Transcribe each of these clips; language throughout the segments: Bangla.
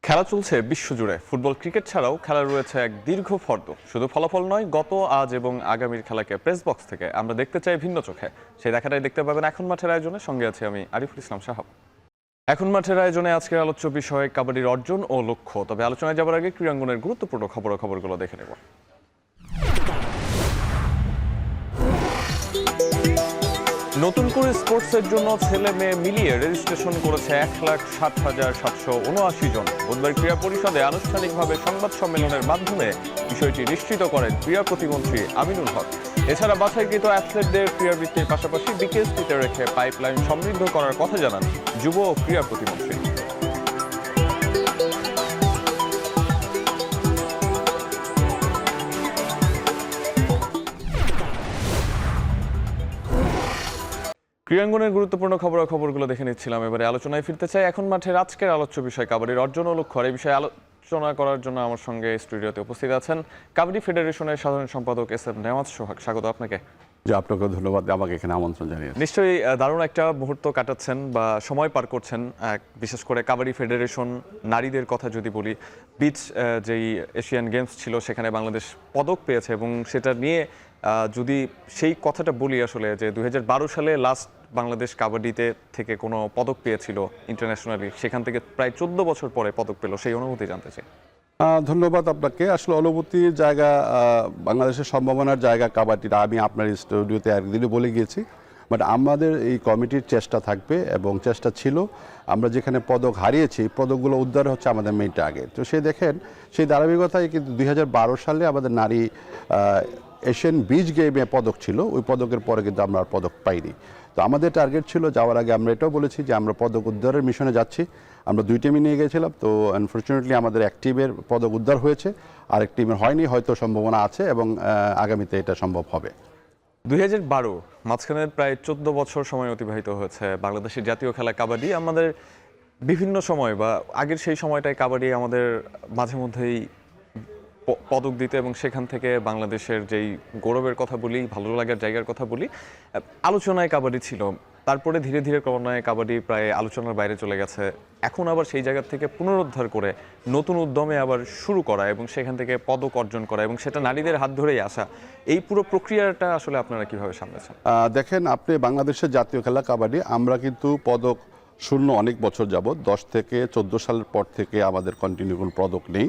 খেলা চলছে বিশ্বজুড়ে। ফুটবল ক্রিকেট ছাড়াও খেলা রয়েছে এক দীর্ঘ ফর্দ। শুধু ফলাফল নয়, গত আজ এবং আগামীর খেলাকে প্রেস বক্স থেকে আমরা দেখতে চাই ভিন্ন চোখে। সেই দেখাটাই দেখতে পাবেন এখন মাঠের আয়োজনে। সঙ্গে আছি আমি আরিফুল ইসলাম সাহাব। এখন মাঠের আয়োজনে আজকের আলোচ্য বিষয় কাবাডির অর্জন ও লক্ষ্য। তবে আলোচনায় যাবার আগে ক্রীড়াঙ্গনের গুরুত্বপূর্ণ খবরগুলো দেখে নেব। নতুন করে স্পোর্টসের জন্য ছেলে মেয়ে মিলিয়ে রেজিস্ট্রেশন করেছে 1,60,779 জন। বুধবার ক্রীড়া পরিষদে আনুষ্ঠানিকভাবে সংবাদ সম্মেলনের মাধ্যমে বিষয়টি নিশ্চিত করেন ক্রীড়া প্রতিমন্ত্রী আমিনুল হক। এছাড়া বাছাইকৃত অ্যাথলেটদের ক্রীড়াবৃত্তির পাশাপাশি বিকেএসপিতে রেখে পাইপলাইন সমৃদ্ধ করার কথা জানান যুব ও ক্রীড়া প্রতিমন্ত্রী। ক্রীড়াঙ্গনের গুরুত্বপূর্ণ খবরগুলো দেখে নিচ্ছিলাম। এবারে আলোচনায় ফিরতে চাই। এখন মাঠের আজকের আলোচ্য বিষয় কাবাডির অর্জন ও লক্ষ্য। আর এই বিষয়ে আলোচনা করার জন্য আমার সঙ্গে স্টুডিওতে উপস্থিত আছেন কাবাডি ফেডারেশনের সাধারণ সম্পাদক এস.এম. নেওয়াজ সোহাগ। স্বাগত আপনাকে। আপনাকে ধন্যবাদ আমাকে এখানে আমন্ত্রণ জানিয়েছেন। নিশ্চয়ই দারুণ একটা মুহূর্ত কাটাচ্ছেন বা সময় পার করছেন। বিশেষ করে কাবাডি ফেডারেশন নারীদের কথা যদি বলি, বিচ যেই এশিয়ান গেমস ছিল সেখানে বাংলাদেশ পদক পেয়েছে এবং সেটা নিয়ে যদি সেই কথাটা বলি আসলে যে 2012 সালে লাস্ট বাংলাদেশ কাবাডিতে থেকে কোনো পদক পেয়েছিল ইন্টারন্যাশনালি, সেখান থেকে প্রায় 14 বছর পরে পদক পেল, সেই অনুভূতি জানতে চাই। ধন্যবাদ আপনাকে। আসলে অনুভূতির জায়গা, বাংলাদেশের সম্ভাবনার জায়গা কাবাডিটা আমি আপনার স্টুডিওতে একদিনই বলে গিয়েছি। বাট আমাদের এই কমিটির চেষ্টা থাকবে এবং চেষ্টা ছিল, আমরা যেখানে পদক হারিয়েছি পদকগুলো উদ্ধার হচ্ছে আমাদের মেইন টার্গেট। তো সেই দেখেন সেই ধারাবাহিকতায় কিন্তু 2012 সালে আমাদের নারী এশিয়ান বিচ গেমে পদক ছিল, ওই পদকের পরে কিন্তু আমরা আর পদক পাইনি। তো আমাদের টার্গেট ছিল, যাওয়ার আগে আমরা এটাও বলেছি যে আমরা পদক উদ্ধারের মিশনে যাচ্ছি। আমরা 2 টিমই নিয়ে গেছিলাম, তো আনফর্চুনেটলি আমাদের এক টিমের পদক উদ্ধার হয়েছে, আরেক টিমের হয়নি। হয়তো সম্ভাবনা আছে এবং আগামীতে এটা সম্ভব হবে। 2012 মাঝখানের প্রায় 14 বছর সময় অতিবাহিত হয়েছে বাংলাদেশের জাতীয় খেলা কাবাডি। আমাদের বিভিন্ন সময় বা আগের সেই সময়টায় কাবাডি আমাদের মাঝে মধ্যেই পদক দিতে এবং সেখান থেকে বাংলাদেশের যেই গৌরবের কথা বলি, ভালো লাগার জায়গার কথা বলি, আলোচনায় কাবাডি ছিল। তারপরে ধীরে ধীরে ক্রমান্বয়ে কাবাডি প্রায় আলোচনার বাইরে চলে গেছে। এখন আবার সেই জায়গা থেকে পুনরুদ্ধার করে নতুন উদ্যমে আবার শুরু করা এবং সেখান থেকে পদক অর্জন করা এবং সেটা নারীদের হাত ধরেই আসা, এই পুরো প্রক্রিয়াটা আসলে আপনারা কিভাবে সামলেছেন? দেখেন, আপনি বাংলাদেশের জাতীয় খেলা কাবাডি, আমরা কিন্তু পদক শূন্য অনেক বছর যাবত, 10 থেকে 14 সালের পর থেকে আমাদের কন্টিনিউ কোনো পদক নেই।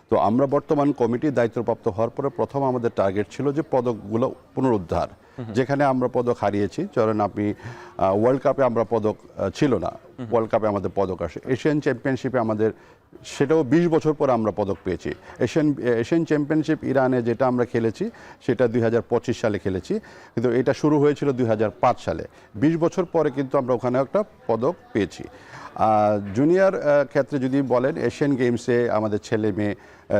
তো আমরা বর্তমান কমিটির দায়িত্বপ্রাপ্ত হওয়ার পরে প্রথম আমাদের টার্গেট ছিল যে পদকগুলো পুনরুদ্ধার। যেখানে আমরা পদক হারিয়েছি, ধরেন আপনি ওয়ার্ল্ড কাপে আমরা পদক ছিল না, ওয়ার্ল্ড কাপে আমাদের পদক আসে। এশিয়ান চ্যাম্পিয়নশিপে আমাদের সেটাও 20 বছর পরে আমরা পদক পেয়েছি। এশিয়ান চ্যাম্পিয়নশিপ ইরানে যেটা আমরা খেলেছি সেটা 2025 সালে খেলেছি, কিন্তু এটা শুরু হয়েছিল 2005 সালে। 20 বছর পরে কিন্তু আমরা ওখানে একটা পদক পেয়েছি। জুনিয়র ক্ষেত্রে যদি বলেন, এশিয়ান গেমসে আমাদের ছেলে মেয়ে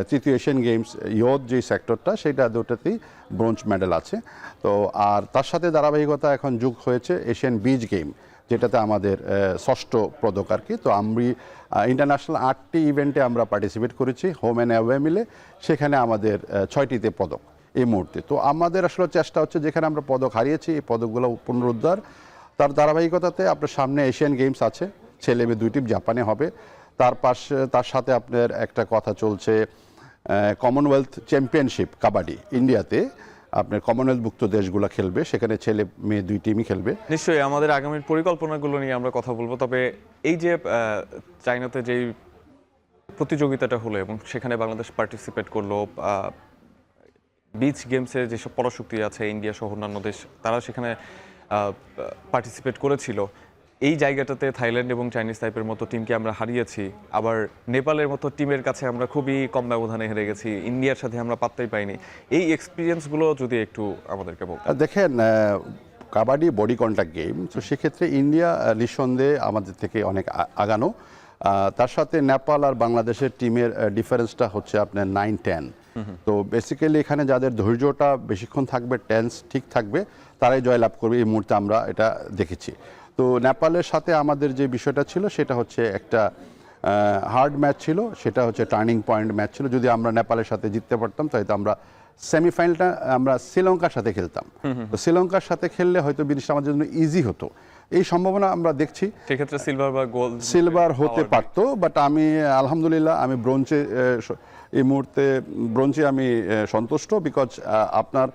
তৃতীয় এশিয়ান গেমস ইয়ুথ যে সেক্টরটা, সেটা দুটোতেই ব্রোঞ্জ মেডেল আছে। তো আর তার সাথে ধারাবাহিকতা এখন যোগ হয়েছে এশিয়ান বিচ গেম, যেটাতে আমাদের 6ষ্ঠ পদক আর কি। তো আমি ইন্টারন্যাশনাল 8টি ইভেন্টে আমরা পার্টিসিপেট করেছি, হোম অ্যান্ড অ্যাওয়ে মিলে। সেখানে আমাদের 6টিতে পদক এই মুহূর্তে। তো আমাদের আসলে চেষ্টা হচ্ছে যেখানে আমরা পদক হারিয়েছি এই পদকগুলো পুনরুদ্ধার। তার ধারাবাহিকতাতে আপনার সামনে এশিয়ান গেমস আছে, ছেলে মেয়ে 2 টিম জাপানে হবে। তার সাথে আপনার একটা কথা চলছে কমনওয়েলথ চ্যাম্পিয়নশিপ কাবাডি ইন্ডিয়াতে, আপনার কমনওয়েলথভুক্ত দেশগুলো খেলবে, সেখানে ছেলে মেয়ে 2 টিমই খেলবে। নিশ্চয়ই আমাদের আগামীর পরিকল্পনাগুলো নিয়ে আমরা কথা বলবো। তবে এই যে চায়নাতে যেই প্রতিযোগিতাটা হলো এবং সেখানে বাংলাদেশ পার্টিসিপেট করলো, বিচ গেমসে যেসব পরাশক্তি আছে ইন্ডিয়া সহ অন্যান্য দেশ, তারা সেখানে পার্টিসিপেট করেছিল। এই জায়গাটাতে থাইল্যান্ড এবং চাইনিজ টাইপের মতো টিমকে আমরা হারিয়েছি, আবার নেপালের মতো টিমের কাছে আমরা খুবই কম ব্যবধানে হেরে গেছি, ইন্ডিয়ার সাথে আমরা পাত্তাই পাইনি। এই এক্সপিরিয়েন্সগুলো যদি একটু আমাদেরকে বলতেন। দেখেন, কাবাডি বডি কন্ট্যাক্ট গেম, তো সেক্ষেত্রে ইন্ডিয়া নিঃসন্দেহে আমাদের থেকে অনেক আগানো। তার সাথে নেপাল আর বাংলাদেশের টিমের ডিফারেন্সটা হচ্ছে আপনার 9-10। তো বেসিক্যালি এখানে যাদের ধৈর্যটা বেশিক্ষণ থাকবে, টেন্স ঠিক থাকবে, তারাই জয়লাভ করবে। এই মুহূর্তে আমরা এটা দেখেছি। তো নেপালের সাথে আমাদের যে বিষয়টা ছিল সেটা হচ্ছে একটা হার্ড ম্যাচ ছিল, সেটা হচ্ছে টার্নিং পয়েন্ট ম্যাচ ছিল। যদি আমরা নেপালের সাথে জিততে পারতাম তাহলে আমরা সেমিফাইনালটা আমরা শ্রীলঙ্কার সাথে খেলতাম। তো শ্রীলঙ্কার সাথে খেললে হয়তো জিনিসটা আমাদের জন্য ইজি হতো। এই সম্ভাবনা আমরা দেখছি। সেক্ষেত্রে সিলভার বা গোল্ড সিলভার হতে পারতো, বাট আমি আলহামদুলিল্লাহ আমি ব্রোঞ্জে এই মুহূর্তে ব্রোঞ্জে আমি সন্তুষ্ট, বিকজ আপনার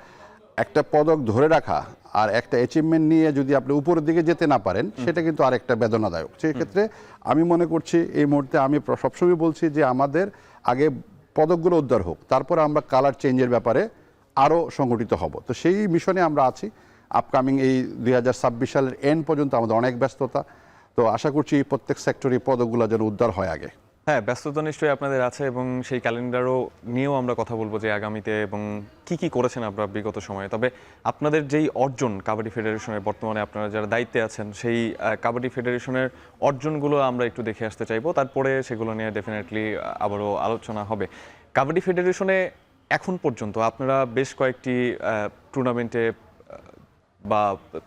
একটা পদক ধরে রাখা আর একটা অ্যাচিভমেন্ট নিয়ে যদি আপনি উপরের দিকে যেতে না পারেন সেটা কিন্তু আরেকটা বেদনাদায়ক। সেই ক্ষেত্রে আমি মনে করছি এই মুহূর্তে আমি সবসময় বলছি যে আমাদের আগে পদকগুলো উদ্ধার হোক, তারপরে আমরা কালার চেঞ্জের ব্যাপারে আরও সংগঠিত হব। তো সেই মিশনে আমরা আছি। আপকামিং এই 2026 সালের এন্ড পর্যন্ত আমাদের অনেক ব্যস্ততা, তো আশা করছি প্রত্যেক সেক্টরে পদকগুলো যেন উদ্ধার হয় আগে। হ্যাঁ, ব্যস্ততা নিশ্চয়ই আপনাদের আছে এবং সেই ক্যালেন্ডারও নিয়েও আমরা কথা বলবো যে আগামীতে এবং কি কি করেছেন আপনারা বিগত সময়ে। তবে আপনাদের যেই অর্জন কাবাডি ফেডারেশনের, বর্তমানে আপনারা যারা দায়িত্বে আছেন সেই কাবাডি ফেডারেশনের অর্জনগুলো আমরা একটু দেখে আসতে চাইবো, তারপরে সেগুলো নিয়ে ডেফিনেটলি আবারও আলোচনা হবে। কাবাডি ফেডারেশনে এখন পর্যন্ত আপনারা বেশ কয়েকটি টুর্নামেন্টে বা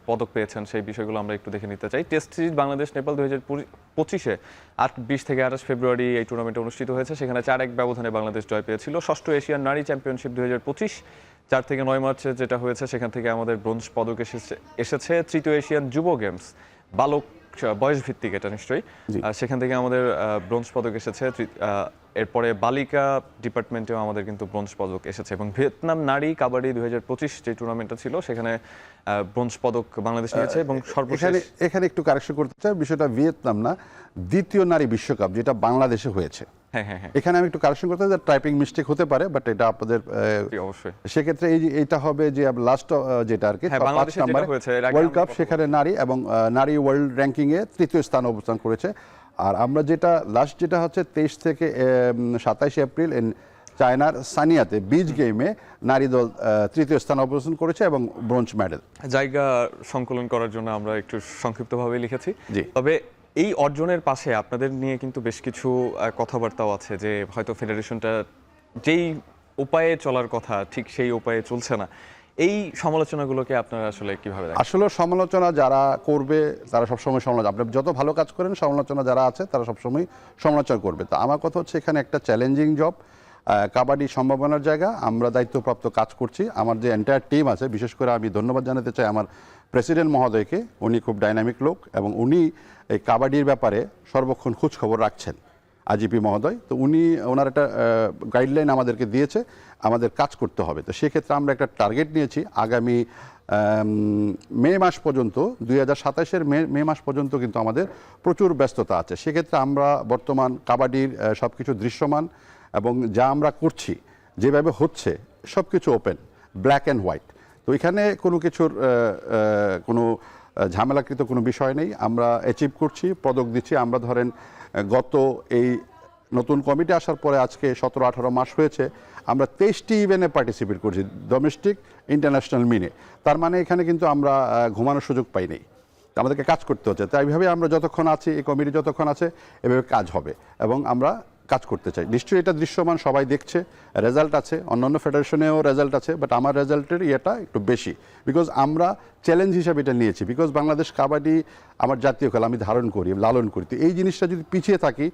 পদক পেয়েছেন, সেই বিষয়গুলো আমরা একটু দেখে নিতে চাই। টেস্ট সিরিজ বাংলাদেশ নেপাল 2025-এ 20 থেকে 28 ফেব্রুয়ারি এই টুর্নামেন্ট অনুষ্ঠিত হয়েছে। সেখানে 4-1 ব্যবধানে বাংলাদেশ জয় পেয়েছিল। ষষ্ঠ এশিয়ান নারী চ্যাম্পিয়নশিপ 2025 4 থেকে 9 মার্চে যেটা হয়েছে, সেখান থেকে আমাদের ব্রোঞ্জ পদক এসেছে। তৃতীয় এশিয়ান যুব গেমস বালক বয়স ভিত্তিক, এটা নিশ্চয়ই সেখান থেকে আমাদের ব্রোঞ্জ পদক এসেছে। এরপরে বালিকা ডিপার্টমেন্টেও আমাদের কিন্তু ব্রোঞ্জ পদক এসেছে এবং ভিয়েতনাম নারী কাবাডি 2025 যে টুর্নামেন্টটা ছিল সেখানে ব্রোঞ্জ পদক বাংলাদেশ নিয়েছে এবং সর্বশেষ এখানে একটু কারেকশন করতে চাই, বিষয়টা ভিয়েতনাম না, দ্বিতীয় নারী বিশ্বকাপ যেটা বাংলাদেশে হয়েছে। হ্যাঁ, এখানে আমি একটু কারেকশন করতে চাই, টাইপিং মিস্টেক হতে পারে, বাট এটা আপনাদের অবশ্যই সেক্ষেত্রে এইটা হবে যে লাস্ট যেটা আর কি 5 নম্বর ওয়ার্ল্ড কাপ, সেখানে নারী এবং নারী ওয়ার্ল্ড র্যাঙ্কিং এ তৃতীয় স্থান অবস্থান করেছে। আর আমরা যেটা লাস্ট যেটা হচ্ছে 23 থেকে 27 এপ্রিল চায়নার সানিয়াতে বিচ গেমে নারী দল তৃতীয় স্থান অবস্থান করেছে এবং ব্রোঞ্জ মেডেল। জায়গা সংকলন করার জন্য আমরা একটু সংক্ষিপ্তভাবে লিখেছি। তবে এই অর্জনের পাশে আপনাদের নিয়ে কিন্তু বেশ কিছু কথাবার্তাও আছে যে হয়তো ফেডারেশনটা যেই উপায়ে চলার কথা ঠিক সেই উপায়ে চলছে না। এই সমালোচনাগুলোকে আপনারা আসলে কিভাবে দেখেন? আসলে সমালোচনা যারা করবে তারা সবসময় সমালোচনা, আপনি যত ভালো কাজ করেন সমালোচনা যারা আছে তারা সবসময় সমালোচনা করবে। তো আমার কথা হচ্ছে এখানে একটা চ্যালেঞ্জিং জব, কাবাডি সম্ভাবনার জায়গা, আমরা দায়িত্বপ্রাপ্ত কাজ করছি। আমার যে এন্টায়ার টিম আছে, বিশেষ করে আমি ধন্যবাদ জানাতে চাই আমার প্রেসিডেন্ট মহোদয়কে, উনি খুব ডাইনামিক লোক এবং উনি এই কাবাডির ব্যাপারে সর্বক্ষণ খোঁজ খবর রাখছেন, আইজিপি মহোদয়। তো উনি ওনার একটা গাইডলাইন আমাদেরকে দিয়েছে, আমাদের কাজ করতে হবে। তো সেক্ষেত্রে আমরা একটা টার্গেট নিয়েছি আগামী মে মাস পর্যন্ত, 2027-এর মে মাস পর্যন্ত কিন্তু আমাদের প্রচুর ব্যস্ততা আছে। সেক্ষেত্রে আমরা বর্তমান কাবাডির সব কিছু দৃশ্যমান এবং যা আমরা করছি যেভাবে হচ্ছে সব কিছু ওপেন, ব্ল্যাক অ্যান্ড হোয়াইট। তো এখানে কোনো কিছুর কোনো ঝামেলাকৃত কোনো বিষয় নেই, আমরা অ্যাচিভ করছি, পদক দিচ্ছি। আমরা ধরেন গত এই নতুন কমিটি আসার পরে আজকে 17-18 মাস হয়েছে, আমরা 23টি ইভেন্টে পার্টিসিপেট করছি, ডোমেস্টিক ইন্টারন্যাশনাল মিনে। তার মানে এখানে কিন্তু আমরা ঘুমানোর সুযোগ পাই নাই, আমাদেরকে কাজ করতে হচ্ছে। তাই এইভাবে আমরা যতক্ষণ আছি, এই কমিটি যতক্ষণ আছে, এভাবে কাজ হবে এবং আমরা কাজ করতে চাই। নিশ্চয়ই এটা দৃশ্যমান, সবাই দেখছে, রেজাল্ট আছে, অন্যান্য ফেডারেশনেও রেজাল্ট আছে, বাট আমার রেজাল্টের ইয়েটা একটু বেশি, বিকজ আমরা চ্যালেঞ্জ হিসাবে এটা নিয়েছি। বিকজ বাংলাদেশ কাবাডি আমার জাতীয় খেলা, আমি ধারণ করি, লালন করি। তো এই জিনিসটা যদি পিছিয়ে থাকি,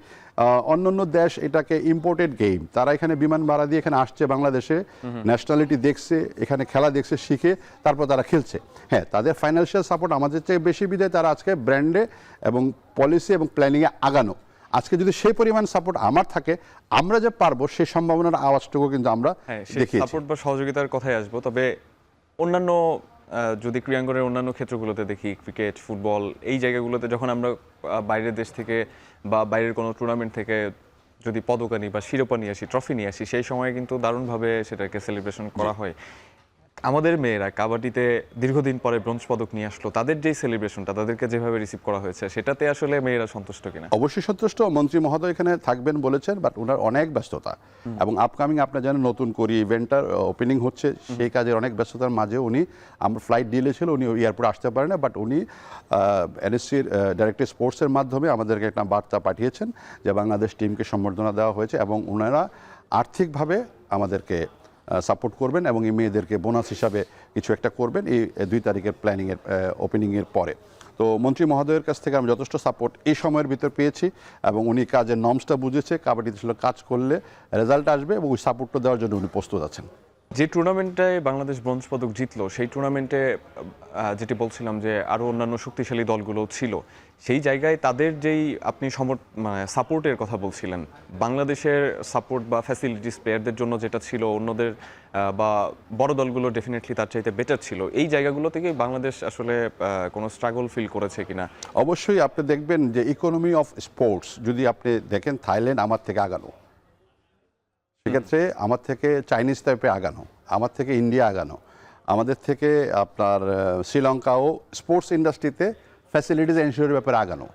অন্যান্য দেশ এটাকে ইম্পোর্টেড গেম, তারা এখানে বিমান ভাড়া দিয়ে এখানে আসছে, বাংলাদেশে ন্যাশনালিটি দেখছে, এখানে খেলা দেখছে, শিখে তারপর তারা খেলছে। হ্যাঁ, তাদের ফাইন্যান্সিয়াল সাপোর্ট আমাদের চেয়ে বেশি বিধায় তারা আজকে ব্র্যান্ডে এবং পলিসি এবং প্ল্যানিংয়ে আগানো। আজকে যদি সেই পরিমাণ সাপোর্ট আমার থাকে, আমরা যে পারবো সেই সম্ভাবনার আওয়াজটুকু কিন্তু আমরা দেখিয়েছি। সাপোর্ট বা সহযোগিতার কথাই আসবো। তবে অন্যান্য যদি ক্রীড়াঙ্গনের অন্যান্য ক্ষেত্রগুলোতে দেখি, ক্রিকেট, ফুটবল, এই জায়গাগুলোতে যখন আমরা বাইরের দেশ থেকে বা বাইরের কোনো টুর্নামেন্ট থেকে যদি পদক আনি বা শিরোপা নিয়ে আসি, ট্রফি নিয়ে আসি, সেই সময় কিন্তু দারুণভাবে সেটাকে সেলিব্রেশন করা হয়। আমাদের মেয়েরা কাবাডিতে দীর্ঘদিন পরে ব্রোঞ্জ পদক নিয়ে আসলো, তাদের যে সেলিব্রেশনটা, তাদেরকে যেভাবে রিসিভ করা হয়েছে, সেটাতে আসলে মেয়েরা সন্তুষ্ট কিনা? অবশ্যই সন্তুষ্ট। মন্ত্রী মহোদয় এখানে থাকবেন বলেছেন, বাট ওনার অনেক ব্যস্ততা এবং আপকামিং আপনার জানেন নতুন করি ইভেন্টটার ওপেনিং হচ্ছে, সেই কাজের অনেক ব্যস্ততার মাঝে উনি, আমরা ফ্লাইট ডিলে ছিল, উনি এয়ারপোর্টে আসতে পারেন না, বাট উনি এনএসসির ডাইরেক্টর স্পোর্টসের মাধ্যমে আমাদেরকে একটা বার্তা পাঠিয়েছেন যে বাংলাদেশ টিমকে সম্বর্ধনা দেওয়া হয়েছে এবং ওনারা আর্থিকভাবে আমাদেরকে সাপোর্ট করবেন এবং এই মেয়েদেরকে বোনাস হিসাবে কিছু একটা করবেন এই 2 তারিখের প্ল্যানিংয়ের ওপেনিংয়ের পরে। তো মন্ত্রী মহোদয়ের কাছ থেকে আমি যথেষ্ট সাপোর্ট এই সময়ের ভিতর পেয়েছি এবং উনি কাজের নর্মসটা বুঝেছে, কাবাডিতে ছিল কাজ করলে রেজাল্ট আসবে এবং ওই সাপোর্টটা দেওয়ার জন্য উনি প্রস্তুত আছেন। যে টুর্নামেন্টে বাংলাদেশ ব্রোঞ্জ পদক জিতলো সেই টুর্নামেন্টে যেটি বলছিলাম যে আরও অন্যান্য শক্তিশালী দলগুলো ছিল, সেই জায়গায় তাদের যেই আপনি মানে সাপোর্টের কথা বলছিলেন, বাংলাদেশের সাপোর্ট বা ফ্যাসিলিটিস প্লেয়ারদের জন্য যেটা ছিল অন্যদের বা বড় দলগুলো ডেফিনেটলি তার চাইতে বেটার ছিল, এই জায়গাগুলো থেকে বাংলাদেশ আসলে কোনো স্ট্রাগল ফিল করেছে কিনা? অবশ্যই আপনি দেখবেন যে ইকোনমি অফ স্পোর্টস যদি আপনি দেখেন, থাইল্যান্ড আমার থেকে আগানো, সেক্ষেত্রে আমার থেকে চাইনিজ টাইপে আগানো, আমার থেকে ইন্ডিয়া আগানো, আমাদের থেকে আপনার শ্রীলঙ্কাও স্পোর্টস ইন্ডাস্ট্রিতে ফ্যাসিলিটিস এনশিওরের ব্যাপারে আগানো।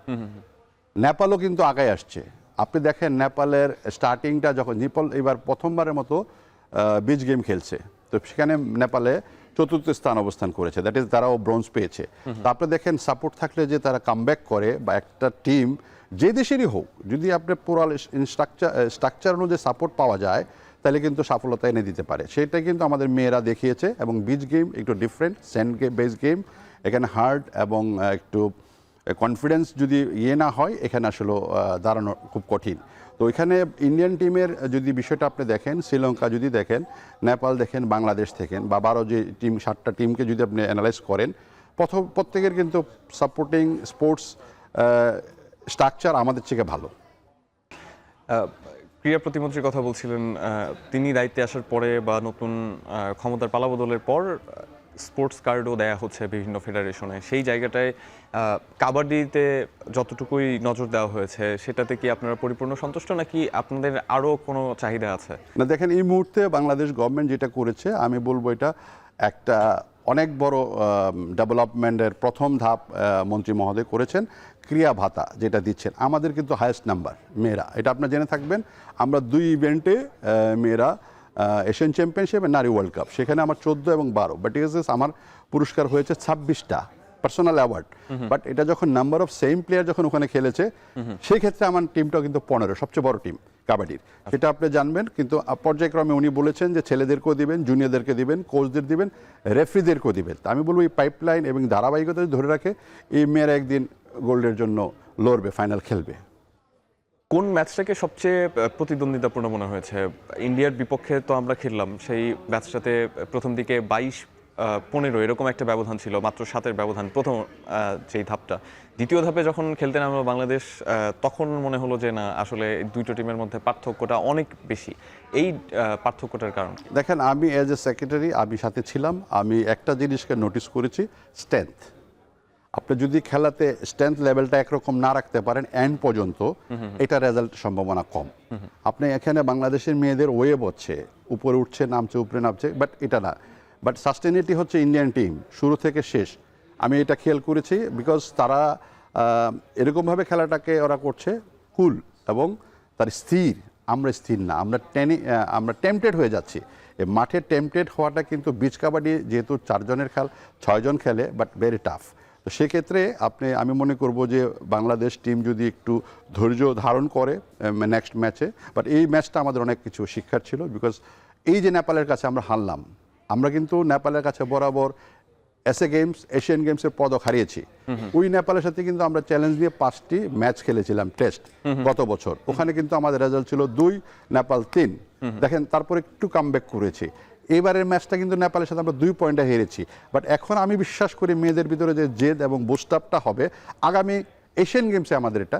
নেপালও কিন্তু আগায় আসছে। আপনি দেখেন নেপালের স্টার্টিংটা যখন নেপাল এবার প্রথমবারের মতো বিচ গেম খেলছে, তো সেখানে নেপালে চতুর্থ স্থান অবস্থান করেছে, দ্যাট ইজ তারাও ব্রোঞ্জ পেয়েছে। তো আপনি দেখেন সাপোর্ট থাকলে যে তারা কামব্যাক করে, বা একটা টিম যে দেশেরই হোক যদি আপনি পুরো স্ট্রাকচার অনুযায়ী সাপোর্ট পাওয়া যায় তাহলে কিন্তু সফলতা এনে দিতে পারে। সেটাই কিন্তু আমাদের মেয়েরা দেখিয়েছে। এবং বিচ গেম একটু ডিফারেন্ট, স্যান্ড বেস গেম, এখানে হার্ড এবং একটু কনফিডেন্স যদি না হয় এখানে আসলে দাঁড়ানো খুব কঠিন। তো এখানে ইন্ডিয়ান টিমের যদি বিষয়টা আপনি দেখেন, শ্রীলঙ্কা যদি দেখেন, নেপাল দেখেন, বাংলাদেশ দেখেন, বা 12 যে টিম 7টা টিমকে যদি আপনি অ্যানালাইজ করেন, প্রত্যেকের কিন্তু সাপোর্টিং স্পোর্টস স্ট্রাকচার আমাদের থেকে ভালো। ক্রীড়া প্রতিমন্ত্রীর কথা বলছিলেন, তিনি দায়িত্বে আসার পরে বা নতুন ক্ষমতার পালাবদলের পর স্পোর্টস কার্ডও দেয়া হচ্ছে বিভিন্ন ফেডারেশনে, সেই জায়গাটায় কাবাডিতে যতটুকুই নজর দেওয়া হয়েছে সেটাতে কি আপনারা পরিপূর্ণ সন্তুষ্ট, নাকি আপনাদের আরও কোনো চাহিদা আছে? না দেখেন, এই মুহূর্তে বাংলাদেশ গভর্নমেন্ট যেটা করেছে আমি বলবো এটা একটা অনেক বড় ডেভেলপমেন্টের প্রথম ধাপ মন্ত্রী মহোদয় করেছেন। ক্রিয়া ভাতা যেটা দিচ্ছেন, আমাদের কিন্তু হায়েস্ট নাম্বার মেয়েরা, এটা আপনারা জেনে থাকবেন। আমরা 2 ইভেন্টে মেয়েরা এশিয়ান চ্যাম্পিয়নশিপ নারী ওয়ার্ল্ড কাপ, সেখানে আমার 14 এবং 12, বাট আমার পুরস্কার হয়েছে 26টা পার্সোনাল অ্যাওয়ার্ড। বাট এটা যখন নাম্বার অফ সেম প্লেয়ার যখন ওখানে খেলেছে, সেই ক্ষেত্রে আমার টিমটাও কিন্তু 15, সবচেয়ে বড় টিম কাবাডির, সেটা আপনি জানবেন। কিন্তু পর্যায়ক্রমে উনি বলেছেন যে ছেলেদেরকেও দিবেন, জুনিয়রদেরকে দিবেন, কোচদের দিবেন, রেফারিদেরকেও দিবেন। আমি বলবো এই পাইপলাইন এবং ধারাবাহিকতা ধরে রাখে এই মেয়েরা একদিন গোল্ডের জন্য লড়বে, ফাইনাল খেলবে। কোন ম্যাচটাকে সবচেয়ে প্রতিদ্বন্দ্বিতাপূর্ণ মনে হয়েছে? ইন্ডিয়ার বিপক্ষে তো আমরা খেললাম, সেই ম্যাচটাতে প্রথম দিকে 22-15 এরকম একটা ব্যবধান ছিল, মাত্র 7-এর ব্যবধান প্রথম যেই ধাপটা। দ্বিতীয় ধাপে যখন খেলতে নামলো বাংলাদেশ, তখন মনে হলো যে না, আসলে দুটো টিমের মধ্যে পার্থক্যটা অনেক বেশি। এই পার্থক্যটার কারণ? দেখেন, আমি অ্যাজ এ সেক্রেটারি আমি সাথে ছিলাম, আমি একটা জিনিসকে নোটিস করেছি, স্ট্রেংথ। আপনি যদি খেলাতে স্ট্রেংথ লেভেলটা একরকম না রাখতে পারেন এন্ড পর্যন্ত, এটা রেজাল্ট সম্ভাবনা কম। আপনি এখানে বাংলাদেশের মেয়েদের ওয়েভ হচ্ছে, উপরে উঠছে, নামছে, উপরে নামছে, বাট এটা না। বাট সাস্টেনিটি হচ্ছে ইন্ডিয়ান টিম শুরু থেকে শেষ, আমি এটা খেয়াল করেছি। বিকজ তারা এরকমভাবে খেলাটাকে ওরা করছে কুল এবং তার স্থির। আমরা স্থির না, আমরা টেম্পটেড হয়ে যাচ্ছি। মাঠে টেম্পটেড হওয়াটা কিন্তু বিচ কাবাডি যেহেতু 4 জনের 6 জন খেলে, বাট ভেরি টাফ। তো সেক্ষেত্রে আমি মনে করব যে বাংলাদেশ টিম যদি একটু ধৈর্য ধারণ করে নেক্সট ম্যাচে, বাট এই ম্যাচটা আমাদের অনেক কিছু শিক্ষার ছিল। বিকজ এই যে নেপালের কাছে আমরা হারলাম, আমরা কিন্তু নেপালের কাছে বরাবর এশিয়ান গেমসের পদক হারিয়েছি। ওই নেপালের সাথে কিন্তু আমরা চ্যালেঞ্জ দিয়ে 5টি ম্যাচ খেলেছিলাম টেস্ট গত বছর, ওখানে কিন্তু আমাদের রেজাল্ট ছিল 2, নেপাল 3। দেখেন, তারপর একটু কামব্যাক করেছি। এবারের ম্যাচটা কিন্তু নেপালের সাথে আমরা 2 পয়েন্টে হেরেছি। বাট এখন আমি বিশ্বাস করি মেয়েদের ভিতরে যে জেদ এবং বুস্টআপটা হবে, আগামী এশিয়ান গেমসে আমাদের এটা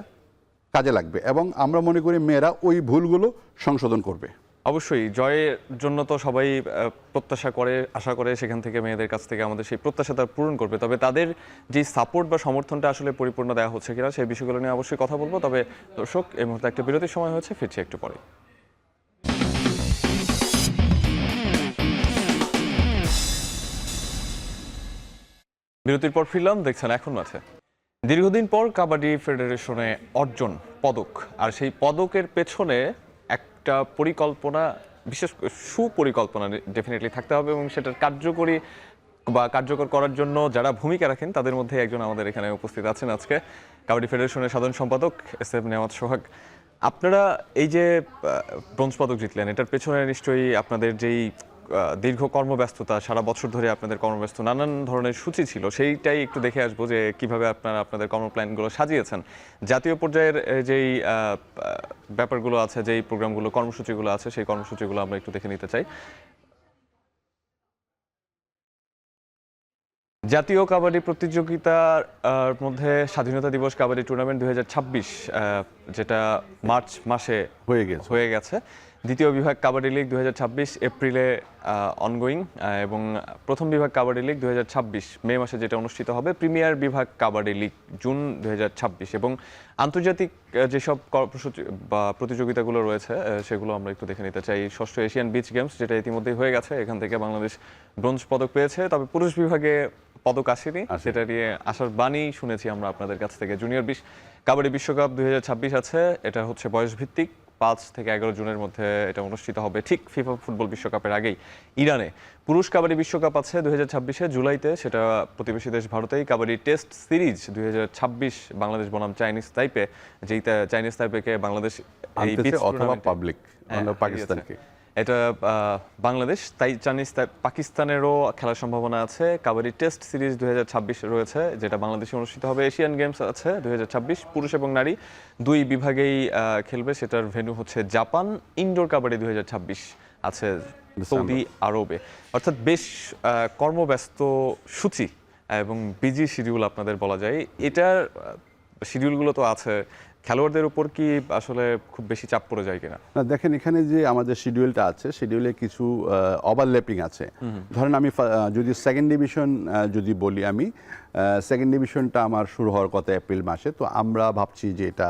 কাজে লাগবে, এবং আমরা মনে করি মেয়েরা ওই ভুলগুলো সংশোধন করবে। অবশ্যই জয়ের জন্য তো সবাই প্রত্যাশা করে, আশা করে সেখান থেকে মেয়েদের কাছ থেকে আমাদের সেই প্রত্যাশাটা পূরণ করবে। তবে তাদের যে সাপোর্ট বা সমর্থনটা আসলে পরিপূর্ণ দেওয়া হচ্ছে কিনা সেই বিষয়গুলো নিয়ে অবশ্যই কথা বলবো। তবে দর্শক, এই মুহূর্তে একটা বিরতির সময় হয়েছে, ফিরছি একটু পরে। বিরতির পর ফিরলাম, দেখছেন এখন মাঠে। দীর্ঘদিন পর কাবাডি ফেডারেশনে অর্জন পদক, আর সেই পদকের পেছনে একটা পরিকল্পনা, বিশেষ সুপরিকল্পনা ডেফিনেটলি থাকতে হবে, এবং সেটার কার্যকর করার জন্য যারা ভূমিকা রাখেন তাদের মধ্যে একজন আমাদের এখানে উপস্থিত আছেন আজকে, কাবাডি ফেডারেশনের সাধারণ সম্পাদক এস.এম. নেওয়াজ সোহাগ। আপনারা এই যে ব্রোঞ্জ পদক জিতলেন, এটার পেছনে নিশ্চয়ই আপনাদের যেই দীর্ঘ কর্মব্যস্ততা, সারা বছর ধরে আপনাদের কর্মব্যস্ত নানান ধরনের সূচি ছিল, সেইটাই একটু দেখে আসবো যে কিভাবে আপনারা আপনাদের কর্মপ্ল্যানগুলো সাজিয়েছেন। জাতীয় পর্যায়ের যেই ব্যাপারগুলো আছে, যেই প্রোগ্রামগুলো, কর্মসূচিগুলো আছে, সেই কর্মসূচিগুলো আমরা একটু দেখে নিতে চাই। জাতীয় কাবাডি প্রতিযোগিতার মধ্যে স্বাধীনতা দিবস কাবাডি টুর্নামেন্ট 2026 যেটা মার্চ মাসে হয়ে গেছে। দ্বিতীয় বিভাগ কাবাডি লিগ 2026 এপ্রিলে অনগোয়িং, এবং প্রথম বিভাগ কাবাডি লিগ 2026 মে মাসে যেটা অনুষ্ঠিত হবে। প্রিমিয়ার বিভাগ কাবাডি লিগ জুন 2026, এবং আন্তর্জাতিক যেসব কর্মসূচি বা প্রতিযোগিতাগুলো রয়েছে সেগুলো আমরা একটু দেখে নিতে চাই। ষষ্ঠ এশিয়ান বিচ গেমস যেটা ইতিমধ্যেই হয়ে গেছে, এখান থেকে বাংলাদেশ ব্রোঞ্জ পদক পেয়েছে, তবে পুরুষ বিভাগে পদক আসেনি, সেটা নিয়ে আসার বাণী শুনেছি আমরা আপনাদের কাছ থেকে। জুনিয়র কাবাডি বিশ্বকাপ 2026 আছে, এটা হচ্ছে বয়স ভিত্তিক, 5 থেকে 11 জুনের মধ্যে এটা অনুষ্ঠিত হবে, ঠিক ফিফা ফুটবল বিশ্বকাপের আগেই ইরানে। পুরুষ কাবাডি বিশ্বকাপ আছে 2026 জুলাইতে, সেটা প্রতিবেশী দেশ ভারতেই। কাবাডি টেস্ট সিরিজ 2026 বাংলাদেশ বনাম চাইনিজ তাইপে, যেই চাইনিজ তাইপেকে বাংলাদেশ এই অথবা পাবলিক পাকিস্তানকে, এটা বাংলাদেশ তাই চাইনিজ পাকিস্তানেরও খেলার সম্ভাবনা আছে। কাবাডি টেস্ট সিরিজ 2026 রয়েছে, যেটা বাংলাদেশে অনুষ্ঠিত হবে। এশিয়ান গেমস আছে 2026, পুরুষ এবং নারী দুই বিভাগেই খেলবে, সেটার ভেন্যু হচ্ছে জাপান। ইনডোর কাবাডি 2026 আছে সৌদি আরবে। অর্থাৎ বেশ কর্মব্যস্ত সূচি এবং বিজি শিডিউল আপনাদের বলা যায়। এটার শিডিউলগুলো তো আছে, খেলোয়াড়দের উপর কি আসলে খুব বেশি চাপ পড়ে যায় কিনা? না, দেখেন এখানে যে আমাদের শিডিউলটা আছে, শিডিউলে কিছু ওভারল্যাপিং আছে। ধরেন আমি যদি সেকেন্ড ডিভিশন যদি বলি, আমি সেকেন্ড ডিভিশনটা আমার শুরু হওয়ার কথা এপ্রিল মাসে। তো আমরা ভাবছি যে এটা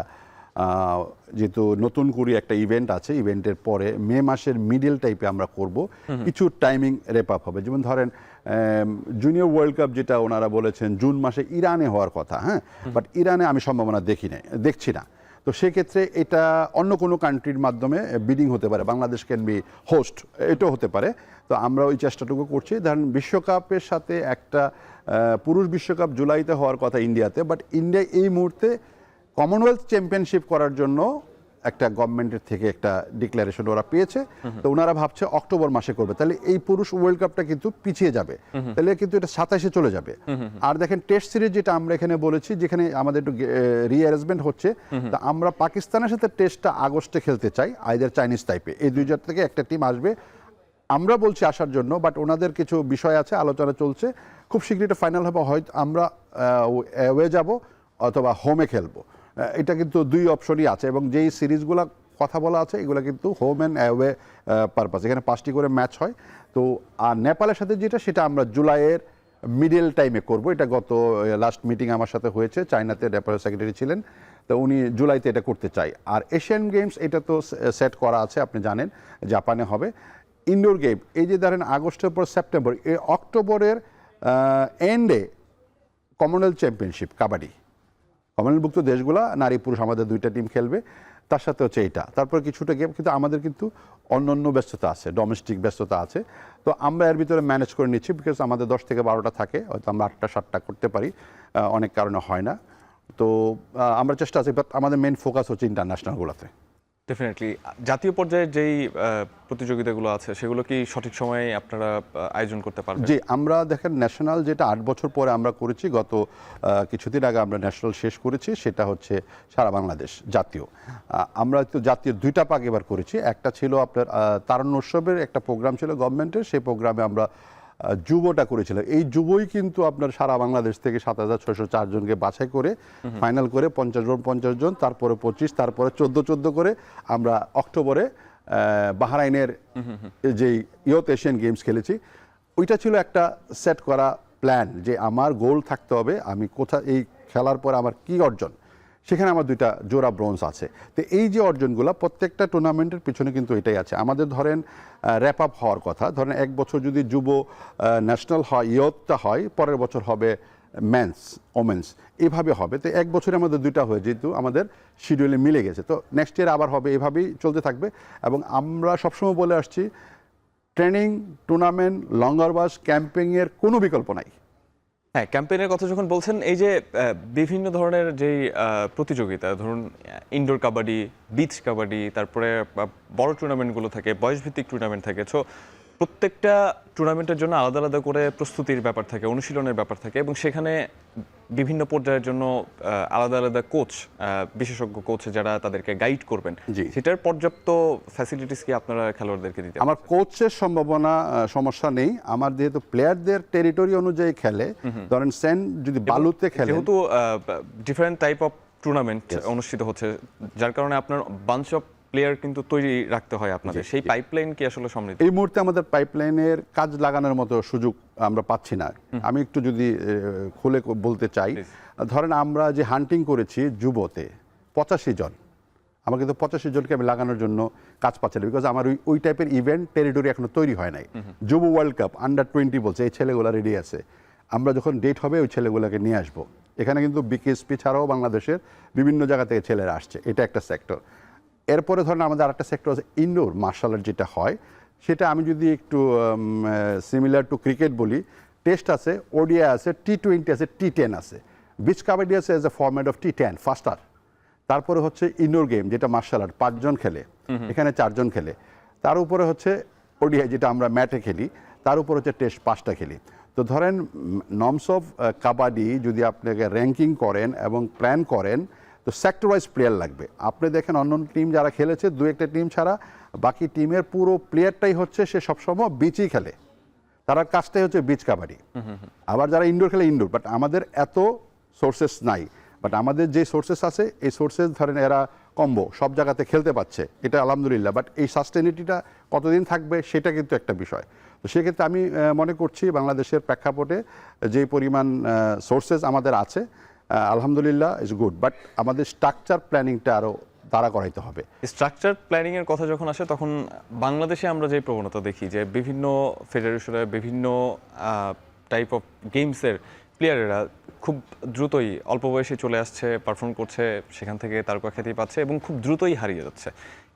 যেহেতু নতুন করে একটা ইভেন্ট আছে, ইভেন্টের পরে মে মাসের মিডল টাইপে আমরা করব, কিছু টাইমিং রেপ আপ হবে। যেমন ধরেন জুনিয়র ওয়ার্ল্ড কাপ যেটা ওনারা বলেছেন জুন মাসে ইরানে হওয়ার কথা, হ্যাঁ, বাট ইরানে আমি সম্ভাবনা দেখছি না। তো সেক্ষেত্রে এটা অন্য কোনো কান্ট্রির মাধ্যমে বিডিং হতে পারে, বাংলাদেশ ক্যান বি হোস্ট, এটাও হতে পারে। তো আমরা ওই চেষ্টাটুকু করছি। ধরেন বিশ্বকাপের সাথে একটা পুরুষ বিশ্বকাপ জুলাইতে হওয়ার কথা ইন্ডিয়াতে, বাট ইন্ডিয়া এই মুহূর্তে কমনওয়েলথ চ্যাম্পিয়নশিপ করার জন্য একটা গভর্নমেন্টের থেকে একটা ডিক্লারেশন ওরা পেয়েছে। তো ওনারা ভাবছে অক্টোবর মাসে করবে, তাহলে এই পুরুষ ওয়ার্ল্ড কাপটা কিন্তু পিছিয়ে যাবে, তাহলে কিন্তু এটা 27-এ চলে যাবে। আর দেখেন টেস্ট সিরিজ যেটা আমরা এখানে বলেছি, যেখানে আমাদের একটু রিঅ্যারেঞ্জমেন্ট হচ্ছে, তা আমরা পাকিস্তানের সাথে টেস্টটা আগস্টে খেলতে চাই, আইদার চাইনিজ টাইপে। এই দুই জায়গা থেকে একটা টিম আসবে, আমরা বলছি আসার জন্য, বাট ওনাদের কিছু বিষয় আছে, আলোচনা চলছে, খুব শীঘ্রই এটা ফাইনাল হবে। হয়তো আমরা অ্যাওয়ে যাব অথবা হোমে খেলবো, এটা কিন্তু দুই অপশনই আছে। এবং যেই সিরিজগুলো কথা বলা আছে এগুলো কিন্তু হোম অ্যান্ড অ্যাওয়ে পারপাস, এখানে 5টি করে ম্যাচ হয়। তো আর নেপালের সাথে যেটা, সেটা আমরা জুলাইয়ের মিডল টাইমে করব। এটা গত লাস্ট মিটিং আমার সাথে হয়েছে, চায়নাতে নেপালের সেক্রেটারি ছিলেন, তো উনি জুলাইতে এটা করতে চাই। আর এশিয়ান গেমস এটা তো সেট করা আছে, আপনি জানেন জাপানে হবে। ইনডোর গেম এই যে ধরেন আগস্টের পর সেপ্টেম্বর, এই অক্টোবরের এন্ডে কমনওয়েলথ চ্যাম্পিয়নশিপ কাবাডি, কমনওয়েলথভুক্ত দেশগুলো নারী পুরুষ আমাদের দুইটা টিম খেলবে, তার সাথে হচ্ছে এইটা। তারপর কিছুটা গেম, কিন্তু আমাদের কিন্তু অন্য ব্যস্ততা আছে, ডোমেস্টিক ব্যস্ততা আছে। তো আমরা এর ভিতরে ম্যানেজ করে নিচ্ছি, বিকজ আমাদের 10 থেকে 12টা থাকে, হয়তো আমরা 8টা-7টা করতে পারি, অনেক কারণে হয় না। তো আমরা চেষ্টা আছি, বাট আমাদের মেইন ফোকাস হচ্ছে ইন্টারন্যাশনালগুলোতে। ডেফিনেটলি জাতীয় পর্যায়ে যেই প্রতিযোগিতাগুলো আছে সেগুলো কি সঠিক সময়ে আপনারা আয়োজন করতে পারবেন? জি, আমরা দেখেন ন্যাশনাল যেটা 8 বছর পরে আমরা করেছি, গত কিছুদিন আগে আমরা ন্যাশনাল শেষ করেছি, সেটা হচ্ছে সারা বাংলাদেশ জাতীয়। আমরা তো জাতীয় 2টা পাক এবার করেছি। একটা ছিল আপনার তারুণ্য উৎসবের একটা প্রোগ্রাম ছিল গভর্নমেন্টের, সেই প্রোগ্রামে আমরা যুবটা করেছিলাম। এই যুবই কিন্তু আপনার সারা বাংলাদেশ থেকে 7,604 জনকে বাছাই করে ফাইনাল করে 50 জন, তারপরে 25, তারপরে 14 করে আমরা অক্টোবরে বাহরাইনের যেই ইয়ত এশিয়ান গেমস খেলেছি। ওইটা ছিল একটা সেট করা প্ল্যান, যে আমার গোল থাকতে হবে, আমি কোথায় এই খেলার পর আমার কি অর্জন, সেখানে আমার 2টা জোড়া ব্রোঞ্জ আছে। তো এই যে অর্জনগুলো প্রত্যেকটা টুর্নামেন্টের পিছনে কিন্তু এটাই আছে। আমাদের ধরেন র্যাপ আপ হওয়ার কথা, ধরেন এক বছর যদি যুব ন্যাশনাল হয়, ইয়তটা হয়, পরের বছর হবে মেন্স, ওমেন্স, এইভাবে হবে। তো এক বছরে আমাদের 2টা হয়ে, যেহেতু আমাদের শিডিউলে মিলে গেছে, তো নেক্সট ইয়ার আবার হবে, এভাবেই চলতে থাকবে। এবং আমরা সবসময় বলে আসছি, ট্রেনিং, টুর্নামেন্ট, লঙ্গার বাস, ক্যাম্পিংয়ের কোনো বিকল্প নাই। হ্যাঁ, ক্যাম্পেইনের কথা যখন বলছেন, এই যে বিভিন্ন ধরনের যেই প্রতিযোগিতা, ধরুন ইনডোর কাবাডি, বিচ কাবাডি, তারপরে বড় টুর্নামেন্টগুলো থাকে, বয়সভিত্তিক টুর্নামেন্ট থাকে, সো প্রত্যেকটা টুর্নামেন্টের জন্য আলাদা আলাদা করে প্রস্তুতির ব্যাপার থাকে, অনুশীলনের ব্যাপার থাকে, এবং সেখানে বিভিন্ন পর্যায়ের জন্য আলাদা আলাদা কোচ, বিশেষজ্ঞ কোচ যারা তাদেরকে গাইড করবেন, জি। সেটার পর্যাপ্ত ফ্যাসিলিটিস কি আপনারা খেলোয়াড়দেরকে দিতে আমার কোচের সম্ভাবনা সমস্যা নেই। আমার যেহেতু প্লেয়ারদের টেরিটরি অনুযায়ী খেলে, ধরেন সেন যদি বালুতে খেলে, যেহেতু ডিফারেন্ট টাইপ অফ টুর্নামেন্ট অনুষ্ঠিত হচ্ছে, যার কারণে আপনার বাঞ্চ অফ প্লেয়ার কিন্তু তৈরি রাখতে হয় আপনাদের, সেই পাইপলাইন কি আসলে সমৃদ্ধ? এই মুহূর্তে আমাদের পাইপলাইনের কাজ লাগানোর মতো সুযোগ আমরা পাচ্ছি না। আমি একটু যদি খুলে বলতে চাই, ধরেন আমরা যে হান্টিং করেছি যুবতে 85 জন, আমার কিন্তু 85 জনকে আমি লাগানোর জন্য কাজ পাচ্ছি না, বিকজ আমার ওই টাইপের ইভেন্ট টেরিটরি এখনো তৈরি হয় নাই। যুব ওয়ার্ল্ড কাপ আন্ডার-20 বলছে, এই ছেলেগুলো রেডি আছে, আমরা যখন ডেট হবে ওই ছেলেগুলোকে নিয়ে আসবো। এখানে কিন্তু বিকেএসপি ছাড়াও বাংলাদেশের বিভিন্ন জায়গা থেকে ছেলেরা আসছে, এটা একটা সেক্টর। এরপরে ধরেন আমাদের আরেকটা সেক্টর আছে ইনডোর মার্শাল আর্ট, যেটা হয় সেটা আমি যদি একটু সিমিলার টু ক্রিকেট বলি, টেস্ট আছে, ওডিআই আছে, টি20 আছে, টি10 আছে, বিচ কাবাডি আছে as a format of T ten faster. তারপরে হচ্ছে ইনডোর গেম যেটা মার্শাল আর্ট, 5 জন খেলে, এখানে 4 জন খেলে। তার উপরে হচ্ছে ওডিআই যেটা আমরা ম্যাটে খেলি, তার উপর হচ্ছে টেস্ট 5টা খেলি। তো ধরেন নর্মস অফ কাবাডি যদি আপনাকে র্যাঙ্কিং করেন এবং প্ল্যান করেন, তো সেক্টর ওয়াইজ প্লেয়ার লাগবে। আপনি দেখেন অন্য টিম যারা খেলেছে, দু একটা টিম ছাড়া বাকি টিমের পুরো প্লেয়ারটাই হচ্ছে সে সবসময় বিচই খেলে, তার কাজটাই হচ্ছে বিচ কাবাডি। আবার যারা ইনডোর খেলে ইনডোর, বাট আমাদের এত সোর্সেস নাই। বাট আমাদের যে সোর্সেস আছে, এই সোর্সেস ধরেন এরা কম্বো সব জায়গাতে খেলতে পাচ্ছে, এটা আলহামদুলিল্লাহ। বাট এই সাস্টেনিটিটা কতদিন থাকবে সেটা কিন্তু একটা বিষয়। তো সেক্ষেত্রে আমি মনে করছি বাংলাদেশের প্রেক্ষাপটে যে পরিমাণ সোর্সেস আমাদের আছে, আলহামদুলিল্লাহ ইজ গুড। বাট আমাদের স্ট্রাকচার প্ল্যানিংটা আরও দাঁড়া করাইতে হবে। স্ট্রাকচার প্ল্যানিং এর কথা যখন আসে, তখন বাংলাদেশে আমরা যে প্রবণতা দেখি যে বিভিন্ন ফেডারেশনের বিভিন্ন টাইপ অফ গেমসের প্লেয়ারেরা খুব দ্রুতই অল্প বয়সে চলে আসছে, পারফর্ম করছে, সেখান থেকে তারকা খ্যাতি পাচ্ছে এবং খুব দ্রুতই হারিয়ে যাচ্ছে।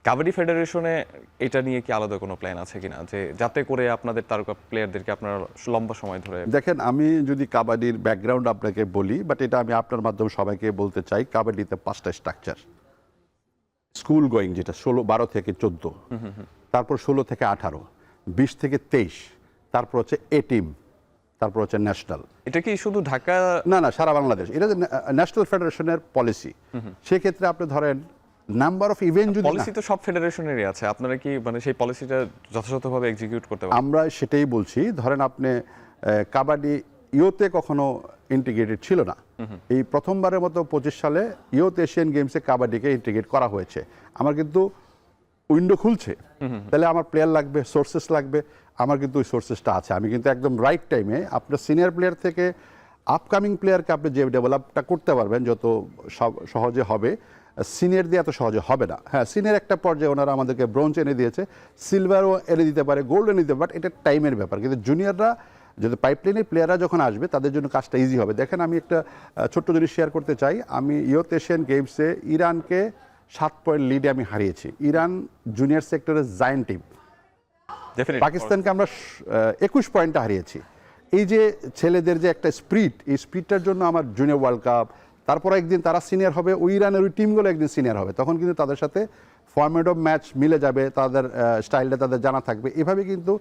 কাবাডি ফেডারেশনে এটা নিয়ে কি আলাদা কোনো প্ল্যান আছে কিনা, যে যাতে করে আপনাদের তারকা প্লেয়ারদেরকে আপনারা লম্বা সময় ধরে? দেখেন, আমি যদি কাবাডির ব্যাকগ্রাউন্ড আপনাকে বলি, বাট এটা আমি আপনার মাধ্যমে সবাইকে বলতে চাই, কাবাডিতে 5টা স্ট্রাকচার। স্কুল গোয়িং যেটা 12 থেকে 14, তারপর 16 থেকে 18, 20 থেকে 23, তারপর হচ্ছে এ টিম, তারপর হচ্ছে ন্যাশনাল। এটা কি শুধু ঢাকা? না না, সারা বাংলাদেশ। এটা ন্যাশনাল ফেডারেশনের পলিসি। সেক্ষেত্রে আপনি ধরেন নাম্বার অফ ইভেন্ট যদি পলিসি তো সব ফেডারেশনেরই আছে, আপনারা কি মানে সেই পলিসিটা যথাযথভাবে এক্সিকিউট করতে পারেন? আমরা সেটাই বলছি। ধরেন আপনি কাবাডি ইউতে কখনো ইন্টিগ্রেটেড ছিল না, এই প্রথমবারের মতো 25 সালে ইউথ এশিয়ান গেমসে কাবাডিকে ইন্টিগ্রেট করা হয়েছে। আমার কিন্তু উইন্ডো খুলছে, তাহলে আমার প্লেয়ার লাগবে, সোর্সেস লাগবে, আমার কিন্তু ওই সোর্সেসটা আছে। আমি কিন্তু একদম রাইট টাইমে আপনার সিনিয়র প্লেয়ার থেকে আপকামিং প্লেয়ারকে আপনি যে ডেভেলপটা করতে পারবেন যত সহজে হবে, সিনিয়র দিয়ে এত সহজে হবে না। হ্যাঁ, সিনিয়র একটা পর্যায়ে ওনারা আমাদেরকে ব্রোঞ্জ এনে দিয়েছে, সিলভারও এনে দিতে পারে, গোল্ড এনে দিতে পারে, বাট এটা টাইমের ব্যাপার। কিন্তু জুনিয়ররা যদি পাইপলাইনের প্লেয়াররা যখন আসবে তাদের জন্য কাজটা ইজি হবে। দেখেন, আমি একটা ছোট্ট জিনিস শেয়ার করতে চাই। আমি ইউথ এশিয়ান গেমসে ইরানকে 7 পয়েন্ট লিডে আমি হারিয়েছি। ইরান জুনিয়র সেক্টরের জায়ান্ট টিম। পাকিস্তানকে আমরা 21 পয়েন্টে হারিয়েছি। এই যে ছেলেদের যে একটা স্পিরিট, এই স্পিরিটটার জন্য আমার জুনিয়র ওয়ার্ল্ড কাপ, তারপর একদিন তারা সিনিয়র হবে, ওই ইরানের ওই টিমগুলো একদিন সিনিয়র হবে, তখন কিন্তু তাদের সাথে ফরম্যাট অফ ম্যাচ মিলে যাবে, তাদের স্টাইলটা তাদের জানা থাকবে, এভাবে কিন্তু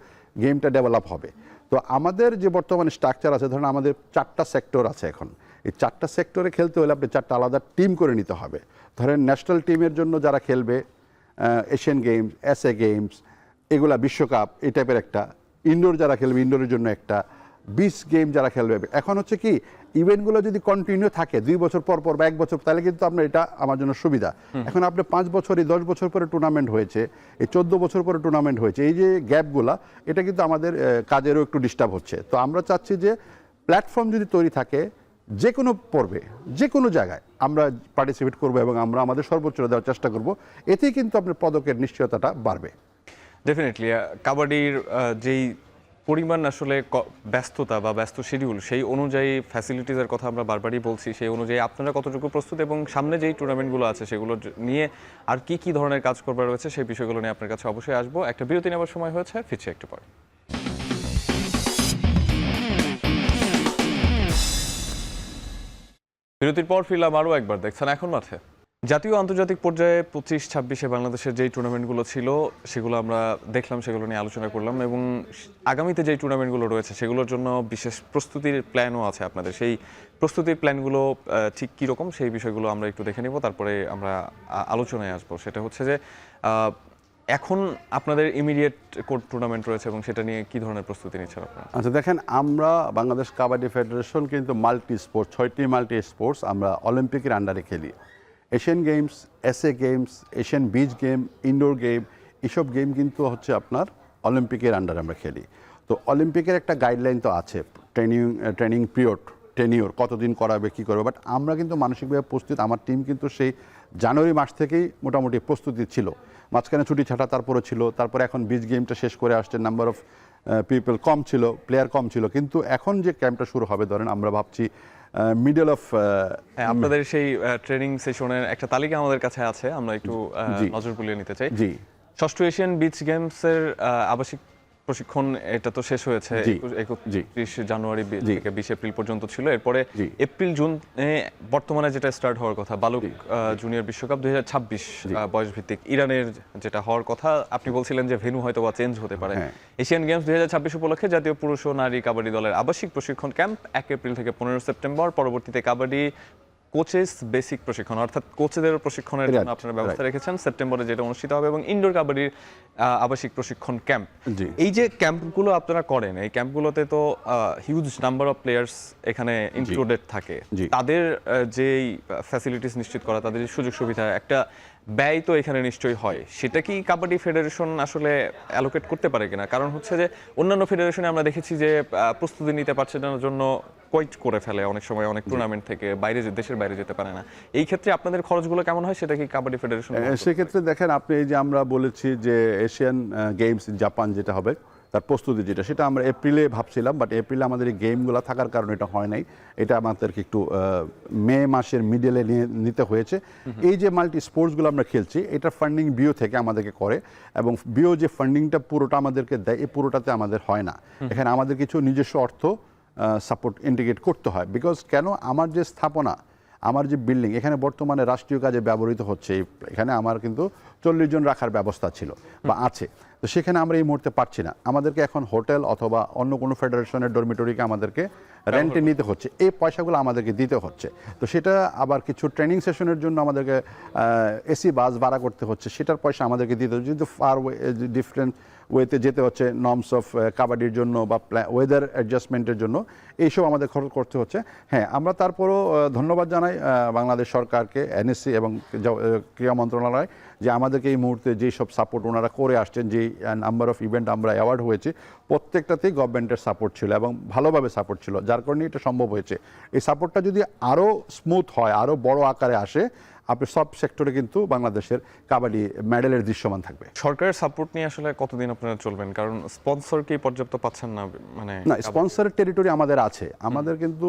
গেমটা ডেভেলপ হবে। তো আমাদের যে বর্তমানে স্ট্রাকচার আছে, ধরুন আমাদের 4টা সেক্টর আছে এখন। এই 4টা সেক্টরে খেলতে হলে আপনি 4টা আলাদা টিম করে নিতে হবে। ধরেন ন্যাশনাল টিমের জন্য যারা খেলবে, এশিয়ান গেমস, এসএ গেমস, এগুলা বিশ্বকাপ, এই টাইপের একটা। ইনডোর যারা খেলবে, ইনডোরের জন্য একটা। বিচ গেম যারা খেলবে। এখন হচ্ছে কি, ইভেন্টগুলো যদি কন্টিনিউ থাকে 2 বছর পর পর বা 1 বছর, তাহলে কিন্তু আপনার এটা আমার জন্য সুবিধা। এখন আপনি 5 বছর, 10 বছর পরে টুর্নামেন্ট হয়েছে, এই 14 বছর পরে টুর্নামেন্ট হয়েছে, এই যে গ্যাপগুলা, এটা কিন্তু আমাদের কাজেরও একটু ডিস্টার্ব হচ্ছে। তো আমরা চাচ্ছি যে প্ল্যাটফর্ম যদি তৈরি থাকে, যে কোনো পর্বে, যে কোনো জায়গায় আমরা পার্টিসিপেট করবো এবং আমরা আমাদের সর্বোচ্চ দেওয়ার চেষ্টা করব, এতেই কিন্তু আপনার পদকের নিশ্চয়তাটা বাড়বে। ডেফিনেটলি কাবাডির যেই পরিমাণ আসলে ব্যস্ততা বা ব্যস্ত শিডিউল, সেই অনুযায়ী ফ্যাসিলিটিসের কথা আমরা বারবারই বলছি, সেই অনুযায়ী আপনারা কতটুকু প্রস্তুত এবং সামনে যেই টুর্নামেন্টগুলো আছে সেগুলো নিয়ে আর কি কি ধরনের কাজ করবার রয়েছে সেই বিষয়গুলো নিয়ে আপনার কাছে অবশ্যই আসবো। একটা বিরতি নেওয়ার সময় হয়েছে, ফিরছি একটু পরে। বিরতির পর ফিরলাম আরও একবার, দেখছেন এখন মাঠে। জাতীয় আন্তর্জাতিক পর্যায়ে 25-26-এ বাংলাদেশের যেই টুর্নামেন্টগুলো ছিল সেগুলো আমরা দেখলাম, সেগুলো নিয়ে আলোচনা করলাম এবং আগামীতে যেই টুর্নামেন্টগুলো রয়েছে সেগুলোর জন্য বিশেষ প্রস্তুতির প্ল্যানও আছে আপনাদের। সেই প্রস্তুতির প্ল্যানগুলো ঠিক কীরকম সেই বিষয়গুলো আমরা একটু দেখে নিব, তারপরে আমরা আলোচনায় আসবো। সেটা হচ্ছে যে এখন আপনাদের ইমিডিয়েট কোন টুর্নামেন্ট রয়েছে এবং সেটা নিয়ে কী ধরনের প্রস্তুতি নিচ্ছেন আপনারা? আচ্ছা, দেখেন, আমরা বাংলাদেশ কাবাডি ফেডারেশন কিন্তু মাল্টি স্পোর্টস, 6টি মাল্টি স্পোর্টস আমরা অলিম্পিকের আন্ডারে খেলি। Asian games, SA games, Asian beach game, indoor game, এসব গেম কিন্তু হচ্ছে আপনার অলিম্পিকের আন্ডারে আমরা খেলি। তো অলিম্পিকের একটা গাইডলাইন তো আছে, ট্রেনিং পিরিয়ড, টেনিওর কতদিন করাবে, কী করবে, বাট আমরা কিন্তু মানসিকভাবে প্রস্তুত। আমার টিম কিন্তু সেই জানুয়ারি মাস থেকেই মোটামুটি প্রস্তুতি ছিল, মাঝখানে ছুটি ছাটা তারপরে ছিল, তারপরে এখন বিচ গেমটা শেষ করে আসছে, নাম্বার অফ পিপল কম ছিল, প্লেয়ার কম ছিল, কিন্তু এখন যে ক্যাম্পটা শুরু হবে ধরেন আমরা ভাবছি মিডল অফ। হ্যাঁ, আপনাদের সেই ট্রেনিং সেশনের একটা তালিকা আমাদের কাছে আছে, আমরা একটু নজর বুলিয়ে নিতে চাই। জি, ষষ্ঠ এশিয়ান বিচ গেমসের আবাসিক প্রশিক্ষণ এটা তো শেষ হয়েছে 31 জানুয়ারি থেকে 20 এপ্রিল পর্যন্ত ছিল। এরপরে এপ্রিল জুন বর্তমানে যেটা স্টার্ট হওয়ার কথা বালক জুনিয়র বিশ্বকাপ 2026 বয়স ভিত্তিক ইরানের যেটা হওয়ার কথা, আপনি বলছিলেন যে ভেন্যু হয়তো বা চেঞ্জ হতে পারে। এশিয়ান গেমস 2026 উপলক্ষে জাতীয় পুরুষ ও নারী কাবাডি দলের আবাসিক প্রশিক্ষণ ক্যাম্প 1 এপ্রিল থেকে 15 সেপ্টেম্বর। পরবর্তীতে কাবাডি কোচেস বেসিক প্রশিক্ষণ অর্থাৎ কোচেদের প্রশিক্ষণের জন্য আপনারা ব্যবস্থা রেখেছেন সেপ্টেম্বরে, যেটা অনুষ্ঠিত হবে, এবং ইনডোর কাবাডির আবাসিক প্রশিক্ষণ ক্যাম্প। এই যে ক্যাম্পগুলো আপনারা করেন, এই ক্যাম্পগুলোতে তো হিউজ নাম্বার অফ প্লেয়ার্স এখানে ইনক্লুডেড থাকে। তাদের যেই ফ্যাসিলিটিস নিশ্চিত করা, তাদের সুযোগ সুবিধা, একটা ব্যয় তো এখানে নিশ্চয়ই হয়। সেটা কি কাবাডি ফেডারেশন আসলে অ্যালোকেট করতে পারে কিনা? কারণ হচ্ছে যে অন্যান্য ফেডারেশনে আমরা দেখেছি যে প্রস্তুতি নিতে পারছে না জন্য কোয়াইট করে ফেলে অনেক সময়, অনেক টুর্নামেন্ট থেকে দেশের বাইরে যেতে পারে না। এই ক্ষেত্রে আপনাদের খরচগুলো কেমন হয়, সেটা কি কাবাডি ফেডারেশন? সেক্ষেত্রে দেখেন, আপনি এই যে আমরা বলেছি যে এশিয়ান গেমস জাপান যেটা হবে তার প্রস্তুতি যেটা, সেটা আমরা এপ্রিলে ভাবছিলাম, বাট এপ্রিলে আমাদের এই গেমগুলো থাকার কারণে এটা হয় নাই। এটা আমাদেরকে একটু মে মাসের মিডলে নিতে হয়েছে। এই যে মাল্টি স্পোর্টসগুলো আমরা খেলছি, এটা ফান্ডিং বিও থেকে আমাদেরকে করে, এবং বিও যে ফান্ডিংটা পুরোটা আমাদেরকে দেয়, এই পুরোটাতে আমাদের হয় না। এখানে আমাদের কিছু নিজস্ব অর্থ সাপোর্ট ইন্টিগ্রেট করতে হয়। বিকজ কেন, আমার যে স্থাপনা, আমার যে বিল্ডিং এখানে বর্তমানে রাষ্ট্রীয় কাজে ব্যবহৃত হচ্ছে, এখানে আমার কিন্তু 40 জন রাখার ব্যবস্থা ছিল বা আছে, তো সেখানে আমরা এই মুহূর্তে পারছি না। আমাদেরকে এখন হোটেল অথবা অন্য কোনো ফেডারেশনের ডরমিটরিকে আমাদেরকে রেন্টে নিতে হচ্ছে, এই পয়সাগুলো আমাদেরকে দিতে হচ্ছে। তো সেটা আবার কিছু ট্রেনিং সেশনের জন্য আমাদেরকে এসি বাস ভাড়া করতে হচ্ছে, সেটার পয়সা আমাদেরকে দিতে হচ্ছে। কিন্তু ফার ডিফারেন্ট ওয়েতে যেতে হচ্ছে, নর্মস অফ কাবাডির জন্য বা ওয়েদার অ্যাডজাস্টমেন্টের জন্য, এইসব আমাদের খরচ করতে হচ্ছে। হ্যাঁ, আমরা তারপরও ধন্যবাদ জানাই বাংলাদেশ সরকারকে, এনএসসি এবং ক্রীড়া মন্ত্রণালয়, যে আমাদেরকে এই মুহূর্তে যেসব সাপোর্ট ওনারা করে আসছেন, যেই নাম্বার অফ ইভেন্ট আমরা অ্যাওয়ার্ড হয়েছে, প্রত্যেকটাতেই গভর্নমেন্টের সাপোর্ট ছিল এবং ভালোভাবে সাপোর্ট ছিল, যার কারণে এটা সম্ভব হয়েছে। এই সাপোর্টটা যদি আরও স্মুথ হয়, আরও বড় আকারে আসে, আপনি সব সেক্টরে কিন্তু বাংলাদেশের কাবাডি মেডেলের দৃশ্যমান থাকবে। সরকারের সাপোর্ট নিয়ে আসলে কতদিন আপনারা চলবেন? কারণ স্পন্সর কি পর্যাপ্ত পাচ্ছেন না? মানে না, স্পন্সরের টেরিটরি আমাদের আছে, আমাদের কিন্তু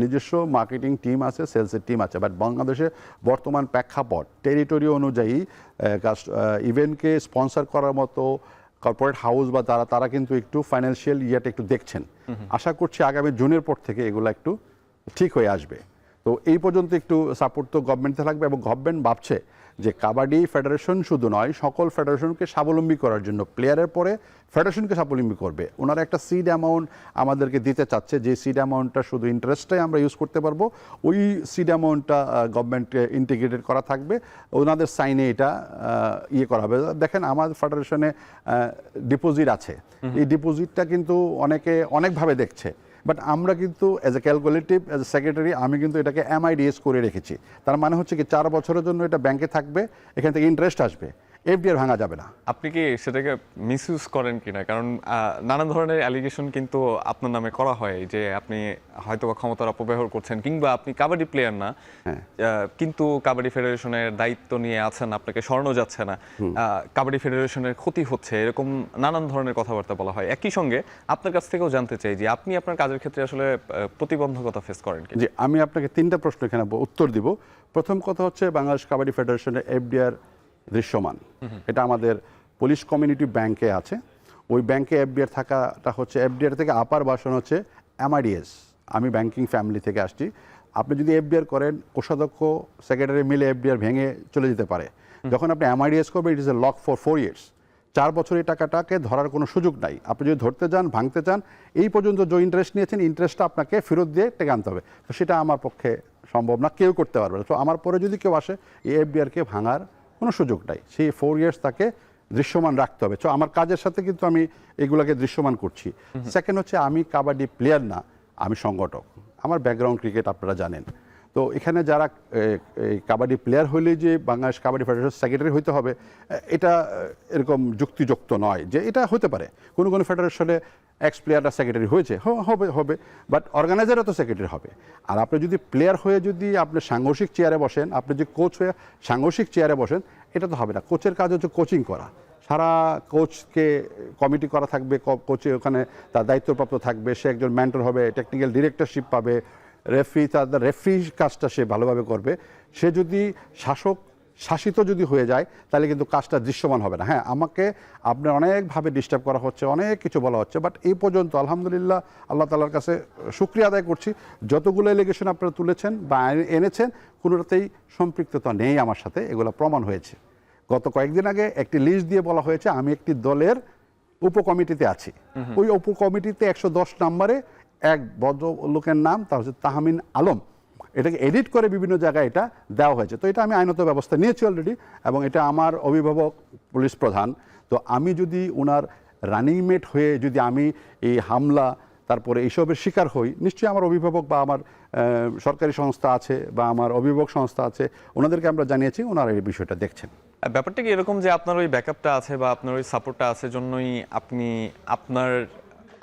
নিজস্ব মার্কেটিং টিম আছে, সেলসের টিম আছে, বাট বাংলাদেশে বর্তমান প্রেক্ষাপট টেরিটরি অনুযায়ী ইভেন্টকে স্পন্সর করার মতো কর্পোরেট হাউস বা তারা কিন্তু একটু ফাইন্যান্সিয়াল ইয়েটা একটু দেখছেন। আশা করছি আগামী জুনের পর থেকে এগুলো একটু ঠিক হয়ে আসবে। তো এই পর্যন্ত একটু সাপোর্ট তো গভর্নমেন্টে থাকবে, এবং গভর্নমেন্ট ভাবছে যে কাবাডি ফেডারেশন শুধু নয়, সকল ফেডারেশনকে স্বাবলম্বী করার জন্য, প্লেয়ারের পরে ফেডারেশনকে স্বাবলম্বী করবে। ওনারা একটা সিড অ্যামাউন্ট আমাদেরকে দিতে চাচ্ছে, যে সিড অ্যামাউন্টটা শুধু ইন্টারেস্টটাই আমরা ইউজ করতে পারবো, ওই সিড অ্যামাউন্টটা গভর্নমেন্টে ইন্টিগ্রেটেড করা থাকবে, ওনাদের সাইনে এটা ইয়ে করা হবে। দেখেন, আমার ফেডারেশনে ডিপোজিট আছে, এই ডিপোজিটটা কিন্তু অনেকে অনেকভাবে দেখছে, বাট আমরা কিন্তু as a calculative, as a secretary, আমি কিন্তু এটাকে এমআইডিএস করে রেখেছি। তার মানে হচ্ছে কি 4 বছরের জন্য এটা ব্যাংকে থাকবে, এখান থেকে ইন্টারেস্ট আসবে, এফডিআর ভাঙা যাবে না। আপনি কি সেটাকে মিসইউজ করেন কিনা? কারণ নানা ধরনের অ্যালিগেশন কিন্তু আপনার নামে করা হয় যে আপনি হয়তো ক্ষমতার অপব্যবহার করছেন, কিংবা আপনি কাবাডি প্লেয়ার না, কিন্তু কাবাডি ফেডারেশনের দায়িত্ব নিয়ে আছেন, আপনাকে সরানো যাচ্ছে না, কাবাডি ফেডারেশনের ক্ষতি হচ্ছে, এরকম নানান ধরনের কথাবার্তা বলা হয়। একই সঙ্গে আপনার কাছ থেকেও জানতে চাই যে আপনি আপনার কাজের ক্ষেত্রে আসলে প্রতিবন্ধকতা ফেস করেন কি? জি, আমি আপনাকে 3টা প্রশ্ন এখানে উত্তর দিব। প্রথম কথা হচ্ছে, বাংলাদেশ কাবাডি ফেডারেশনের এফডিআর দৃশ্যমান, এটা আমাদের পুলিশ কমিউনিটি ব্যাংকে আছে। ওই ব্যাংকে এফডিআর থাকাটা হচ্ছে, এফডিআর থেকে আপার ভার্সন হচ্ছে এমআইডিএস। আমি ব্যাংকিং ফ্যামিলি থেকে আসছি, আপনি যদি এফডিআর করেন কোষাধ্যক্ষ সেক্রেটারি মিলে এফডিআর ভেঙে চলে যেতে পারে। যখন আপনি এমআইডিএস করবেন it is a lock for 4 years, 4 বছর এই টাকাটাকে ধরার কোনো সুযোগ নাই। আপনি যদি ধরতে যান ভাঙতে চান এই পর্যন্ত যে ইন্টারেস্ট নিয়েছেন ইন্টারেস্টটা আপনাকে ফেরত দিয়ে টেকে আনতে হবে। তো সেটা আমার পক্ষে সম্ভব না, কেউ করতে পারবে না। তো আমার পরে যদি কেউ আসে এই এফডিআরকে ভাঙার কোনো সুযোগ নাই, সেই 4 ইয়ার্স তাকে দৃশ্যমান রাখতে হবে। তো আমার কাজের সাথে কিন্তু আমি এগুলাকে দৃশ্যমান করছি। সেকেন্ড হচ্ছে আমি কাবাডি প্লেয়ার না, আমি সংগঠক। আমার ব্যাকগ্রাউন্ড ক্রিকেট আপনারা জানেন। তো এখানে যারা কাবাডি প্লেয়ার হইলে যে বাংলাদেশ কাবাডি ফেডারেশন সেক্রেটারি হইতে হবে এটা এরকম যুক্তিযুক্ত নয়। যে এটা হতে পারে কোনো কোনো ফেডারেশনে এক্স প্লেয়াররা সেক্রেটারি হয়েছে, হবে, বাট অর্গানাইজারও তো সেক্রেটারি হবে। আর আপনি যদি প্লেয়ার হয়ে যদি আপনি সাংঘর্ষিক চেয়ারে বসেন, আপনি যদি কোচ হয়ে সাংঘর্ষিক চেয়ারে বসেন, এটা তো হবে না। কোচের কাজ হচ্ছে কোচিং করা, সারা কোচকে কমিটি করা থাকবে, কোচে ওখানে তার দায়িত্বপ্রাপ্ত থাকবে, সে একজন মেন্টর হবে, টেকনিক্যাল ডিরেক্টরশিপ পাবে, রেফারি কাজটা সে ভালোভাবে করবে। সে যদি শাসিত যদি হয়ে যায় তাহলে কিন্তু কাজটা দৃশ্যমান হবে না। হ্যাঁ, আমাকে আপনার অনেকভাবে ডিস্টার্ব করা হচ্ছে, অনেক কিছু বলা হচ্ছে, বাট এই পর্যন্ত আলহামদুলিল্লাহ আল্লাহ তাআলার কাছে শুকরিয়া আদায় করছি, যতগুলো এলিগেশন আপনারা তুলেছেন বা এনেছেন কোনোটাতেই সম্পৃক্ততা নেই আমার সাথে, এগুলো প্রমাণ হয়েছে। গত কয়েকদিন আগে একটি লিস্ট দিয়ে বলা হয়েছে আমি একটি দলের উপকমিটিতে আছি। ওই উপকমিটিতে 110 নম্বরে এক ভদ্রলোকের নাম, তা হচ্ছে তাহমিন আলম, এটাকে এডিট করে বিভিন্ন জায়গায় এটা দেওয়া হয়েছে। তো এটা আমি আইনত ব্যবস্থা নিয়েছি অলরেডি, এবং এটা আমার অভিভাবক পুলিশ প্রধান। তো আমি যদি ওনার রানিং মেট হয়ে যদি আমি এই হামলা তারপরে এইসবের শিকার হই, নিশ্চয়ই আমার অভিভাবক বা আমার সরকারি সংস্থা আছে বা আমার অভিভাবক সংস্থা আছে, ওনাদেরকে আমরা জানিয়েছি, ওনারা এই বিষয়টা দেখছেন। ব্যাপারটা কি এরকম যে আপনার ওই ব্যাকআপটা আছে বা আপনার ওই সাপোর্টটা আছে জন্যই আপনি আপনার,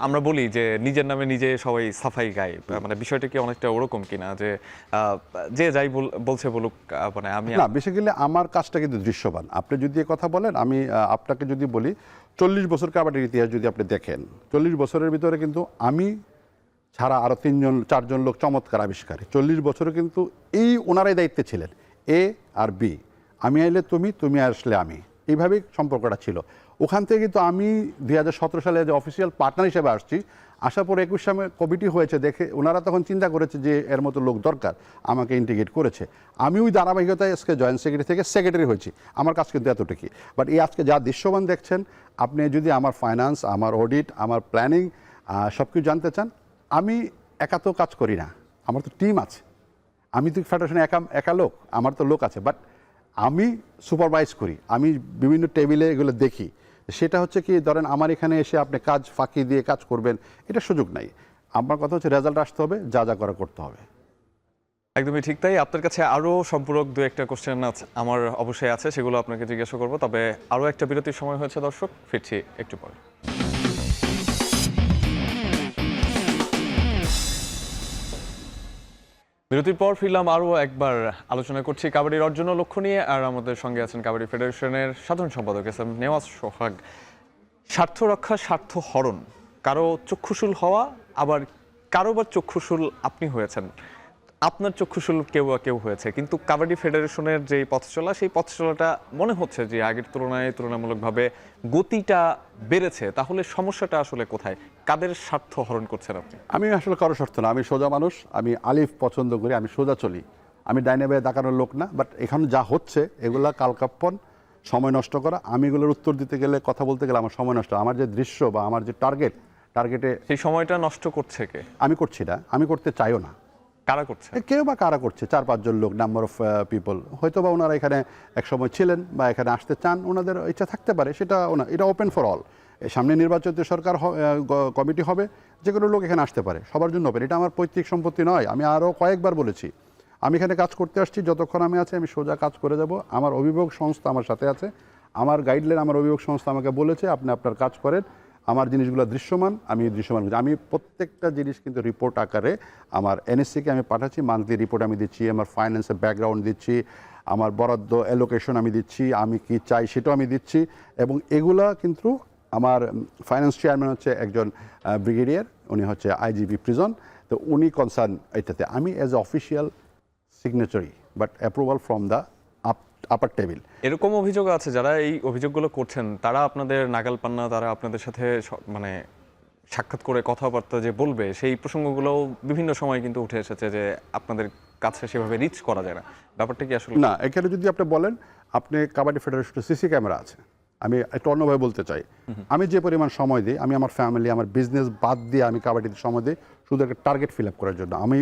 আমরা বলি যে নিজের নামে নিজে সবাই সাফাই গায়, মানে বিষয়টা কি অনেকটা ওরকম কিনা যে যে যাই বলছে বলুক, মানে আমি না, বেসিক্যালি আমার কাজটা কিন্তু দৃশ্যমান। আপনি যদি কথা বলেন, আমি আপনাকে যদি বলি 40 বছর কাবাডির ইতিহাস যদি আপনি দেখেন, 40 বছরের ভিতরে কিন্তু আমি ছাড়া আরও 4জন লোক চমৎকার আবিষ্কারী। 40 বছরে কিন্তু এই ওনারাই দায়িত্বে ছিলেন, এ আর বি, আমি আইলে তুমি, তুমি আসলে আমি, এইভাবেই সম্পর্কটা ছিল। ওখান থেকে কিন্তু আমি 2017 সালে যে অফিসিয়াল পার্টনার হিসেবে আসছি, আসার পর 21 সালে কমিটি হয়েছে, দেখে ওনারা তখন চিন্তা করেছে যে এর মতো লোক দরকার, আমাকে ইন্টিগ্রেট করেছে। আমি ওই ধারাবাহিকতায় আজকে জয়েন্ট সেক্রেটারি থেকে সেক্রেটারি হয়েছি। আমার কাজ কিন্তু এতটুকুই। বাট এই আজকে যা দৃশ্যমান দেখছেন, আপনি যদি আমার ফাইন্যান্স, আমার অডিট, আমার প্ল্যানিং সব কিছু জানতে চান, আমি একা তো কাজ করি না, আমার তো টিম আছে। আমি তো ফেডারেশনে একা লোক, আমার তো লোক আছে, বাট আমি সুপারভাইজ করি, আমি বিভিন্ন টেবিলে এগুলো দেখি। সেটা হচ্ছে কি, ধরেন আমার এখানে এসে আপনি কাজ ফাঁকি দিয়ে কাজ করবেন, এটা সুযোগ নাই। আমার কথা হচ্ছে রেজাল্ট আসতে হবে, যা যা করা করতে হবে। একদমই ঠিক তাই। আপনার কাছে আরও সম্পূরক দু একটা কোশ্চেন আছে, আমার অবশ্যই আছে, সেগুলো আপনাকে জিজ্ঞাসা করবো। তবে আরও একটা বিরতির সময় হয়েছে দর্শক, ফিরছি একটু পরে। বিরতির পর ফিরলাম, আরও একবার আলোচনা করছি কাবাডির অর্জন ও লক্ষ্য নিয়ে। আর আমাদের সঙ্গে আছেন কাবাডি ফেডারেশনের সাধারণ সম্পাদক এস এম নেওয়াজ সোহাগ। স্বার্থ রক্ষা, স্বার্থ হরণ, কারো চক্ষুশূল হওয়া, আবার কারোবার চক্ষুশূল আপনি হয়েছেন, আপনার চক্ষুশূল কেউ হয়েছে, কিন্তু কাবাডি ফেডারেশনের যে পথ চলা, সেই পথ চলাটা মনে হচ্ছে যে আগের তুলনায় তুলনামূলকভাবে গতিটা বেড়েছে। তাহলে সমস্যাটা আসলে কোথায়? কাদের স্বার্থ হরণ করছেন আপনি? আমি আসলে কারো স্বার্থ না, আমি সোজা মানুষ, আমি আলিফ পছন্দ করি, আমি সোজা চলি, আমি ডাইনে বায়ে দাঁড়ানোর লোক না। বাট এখানে যা হচ্ছে এগুলা কালকাপ্পন, সময় নষ্ট করা। আমি এগুলোর উত্তর দিতে গেলে, কথা বলতে গেলে আমার সময় নষ্ট। আমার যে দৃশ্য বা আমার যে টার্গেটে সেই সময়টা নষ্ট করছে কে? আমি করছি না, আমি করতে চাইও না। কারা করছে? কেউ বা কারা করছে, 4-5 জন লোক, নাম্বার অফ পিপল, হয়তো বা ওনারা এখানে একসময় ছিলেন বা এখানে আসতে চান, ওনাদের ইচ্ছা থাকতে পারে, সেটা এটা ওপেন ফর অল। সামনে নির্বাচিত সরকার কমিটি হবে, যে কোনো লোক এখানে আসতে পারে, সবার জন্য ওপেন। এটা আমার পৈতৃক সম্পত্তি নয়। আমি আরও কয়েকবার বলেছি, আমি এখানে কাজ করতে আসছি, যতক্ষণ আমি আছি আমি সোজা কাজ করে যাব। আমার অভিভাবক সংস্থা আমার সাথে আছে, আমার গাইডলাইন আমার অভিভাবক সংস্থা আমাকে বলেছে আপনি আপনার কাজ করেন, আমার জিনিসগুলো দৃশ্যমান, আমি দৃশ্যমান করছি। আমি প্রত্যেকটা জিনিস কিন্তু রিপোর্ট আকারে আমার এনএসসিকে আমি পাঠাচ্ছি, মান্থলি রিপোর্ট আমি দিচ্ছি, আমার ফাইন্যান্সের ব্যাকগ্রাউন্ড দিচ্ছি, আমার বরাদ্দ অ্যালোকেশন আমি দিচ্ছি, আমি কি চাই সেটাও আমি দিচ্ছি। এবং এগুলা কিন্তু আমার ফাইন্যান্স চেয়ারম্যান হচ্ছে একজন ব্রিগেডিয়ার, উনি হচ্ছে আইজিপি প্রিজন, তো উনি কনসার্ন এটাতে। আমি as a official signatory, but approval from the upper table. এরকম অভিযোগ আছে, যারা এই অভিযোগগুলো করছেন তারা আপনাদের নাগাল পান না, তারা আপনাদের সাথে মানে সাক্ষাৎ করে কথাবার্তা যে বলবে সেই প্রসঙ্গগুলোও বিভিন্ন সময় কিন্তু উঠে এসেছে যে আপনাদের কাছে সেভাবে রিচ করা যায় না। ব্যাপারটা কি আসলে? না, এখানে যদি আপনি বলেন আপনি কাবাডি ফেডারেশনে সিসি ক্যামেরা আছে, আমি একটু অন্যভাবে বলতে চাই, আমি যে পরিমাণ সময় দিই, আমি আমার ফ্যামিলি আমার বিজনেস বাদ দিয়ে আমি কাবাডিতে সময় দিই শুধু একটা টার্গেট ফিল আপ করার জন্য। আমি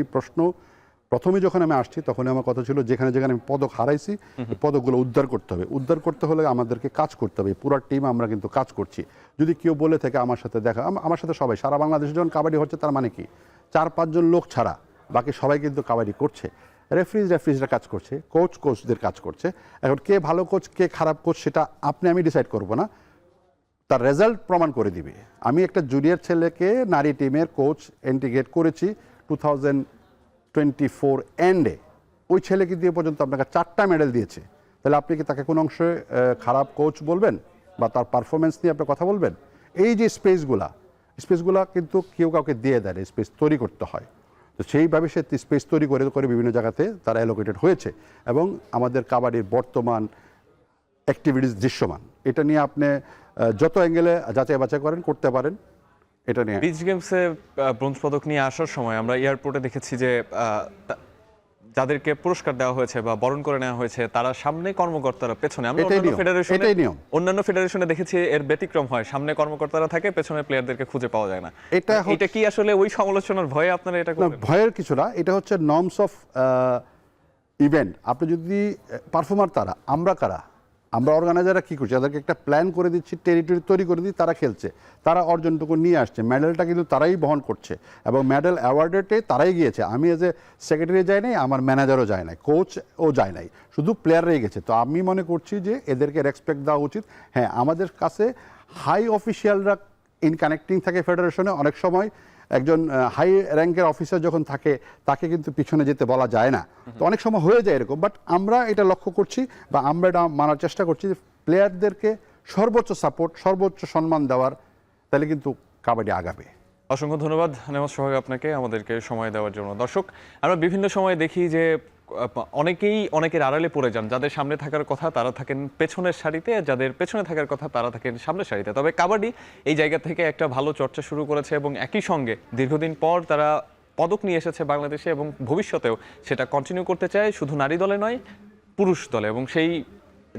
প্রথমে যখন আমি আসছি তখন আমার কথা ছিল যেখানে যেখানে আমি পদক হারাইছি এই পদকগুলো উদ্ধার করতে হবে। উদ্ধার করতে হলে আমাদেরকে কাজ করতে হবে, পুরো টিম আমরা কিন্তু কাজ করছি। যদি কেউ বলে থাকে আমার সাথে দেখা, আমার সাথে সবাই সারা বাংলাদেশে যখন কাবাডি হচ্ছে তার মানে কি 4-5 জন লোক ছাড়া বাকি সবাই কিন্তু কাবাডি করছে। রেফারিজরা কাজ করছে, কোচদের কাজ করছে। এখন কে ভালো কোচ কে খারাপ কোচ সেটা আমি ডিসাইড করব না, তার রেজাল্ট প্রমাণ করে দিবে। আমি একটা জুনিয়র ছেলেকে নারী টিমের কোচ ইন্টিগ্রেট করেছি 2024 এন্ডে। ওই ছেলেকে দিয়ে পর্যন্ত আপনাকে 4টা মেডেল দিয়েছে। তাহলে আপনি কি তাকে কোনো অংশে খারাপ কোচ বলবেন বা তার পারফরমেন্স নিয়ে আপনি কথা বলবেন? এই যে স্পেসগুলা কিন্তু কেউ কাউকে দিয়ে দেয়, স্পেস তৈরি করতে হয়। তো সেইভাবে সে স্পেস তৈরি করে করে বিভিন্ন জায়গাতে তারা অ্যালোকেটেড হয়েছে। এবং আমাদের কাবাডির বর্তমান অ্যাক্টিভিটিস দৃশ্যমান, এটা নিয়ে আপনি যত অ্যাঙ্গেলে যাচাই বাছাই করতে পারেন। এটা নিয়ে বিচ গেমসে ব্রোঞ্জ পদক নিয়ে আসার সময় আমরা এয়ারপোর্টে দেখেছি যে যাদেরকে পুরস্কার দেওয়া হয়েছে বা বরণ করে নেওয়া হয়েছে তারা সামনে, কর্মকর্তারা পেছনে। আমরা এটাই নিয়ম। অন্যান্য ফেডারেশনে দেখেছি এর ব্যতিক্রম হয়, সামনে কর্মকর্তারা থাকে, পেছনে প্লেয়ারদেরকে খুঁজে পাওয়া যায় না। এটা কি আসলে ওই সমালোচনার ভয়ে আপনারা এটা করেন? ভয়ের কিছু না, এটা হচ্ছে নর্মস অফ ইভেন্ট। আপনি যদি পারফর্মার তারা, আমরা কারা, আমরা অর্গানাইজাররা কী করছি, তাদেরকে একটা প্ল্যান করে দিচ্ছি, টেরিটরি তৈরি করে দিই, তারা খেলছে, তারা অর্জনটুকু নিয়ে আসছে, মেডেলটা কিন্তু তারাই বহন করছে এবং মেডেল অ্যাওয়ার্ডেতে তারাই গিয়েছে। আমি এজ এ সেক্রেটারি যাই নাই, আমার ম্যানেজারও যায় নাই, কোচও যায় নাই, শুধু প্লেয়াররাই গেছে। তো আমি মনে করছি যে এদেরকে রেসপেক্ট দেওয়া উচিত। হ্যাঁ, আমাদের কাছে হাই অফিসিয়ালরা ইন কানেক্টিং থাকে ফেডারেশনে। অনেক সময় একজন হাই র্যাঙ্কের অফিসার যখন থাকে তাকে কিন্তু পিছনে যেতে বলা যায় না, তো অনেক সময় হয়ে যায় এরকম। বাট আমরা এটা লক্ষ্য করছি বা আমরা এটা মানার চেষ্টা করছি যে প্লেয়ারদেরকে সর্বোচ্চ সাপোর্ট, সর্বোচ্চ সম্মান দেওয়ার, তাহলে কিন্তু কাবাডি আগাবে। অসংখ্য ধন্যবাদ নেওয়াজ সোহাগ আপনাকে আমাদেরকে সময় দেওয়ার জন্য। দর্শক, আমরা বিভিন্ন সময় দেখি যে অনেকেই অনেকের আড়ালে পড়ে যান। যাদের সামনে থাকার কথা তারা থাকেন পেছনের সারিতে, যাদের পেছনে থাকার কথা তারা থাকেন সামনের সারিতে। তবে কাবাডি এই জায়গা থেকে একটা ভালো চর্চা শুরু করেছে এবং একই সঙ্গে দীর্ঘদিন পর তারা পদক নিয়ে এসেছে বাংলাদেশে এবং ভবিষ্যতেও সেটা কন্টিনিউ করতে চায়, শুধু নারী দলে নয়, পুরুষ দলে। এবং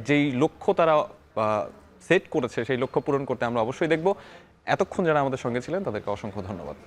যেই লক্ষ্য তারা সেট করেছে সেই লক্ষ্য পূরণ করতে আমরা অবশ্যই দেখব। এতক্ষণ যারা আমাদের সঙ্গে ছিলেন তাদেরকে অসংখ্য ধন্যবাদ।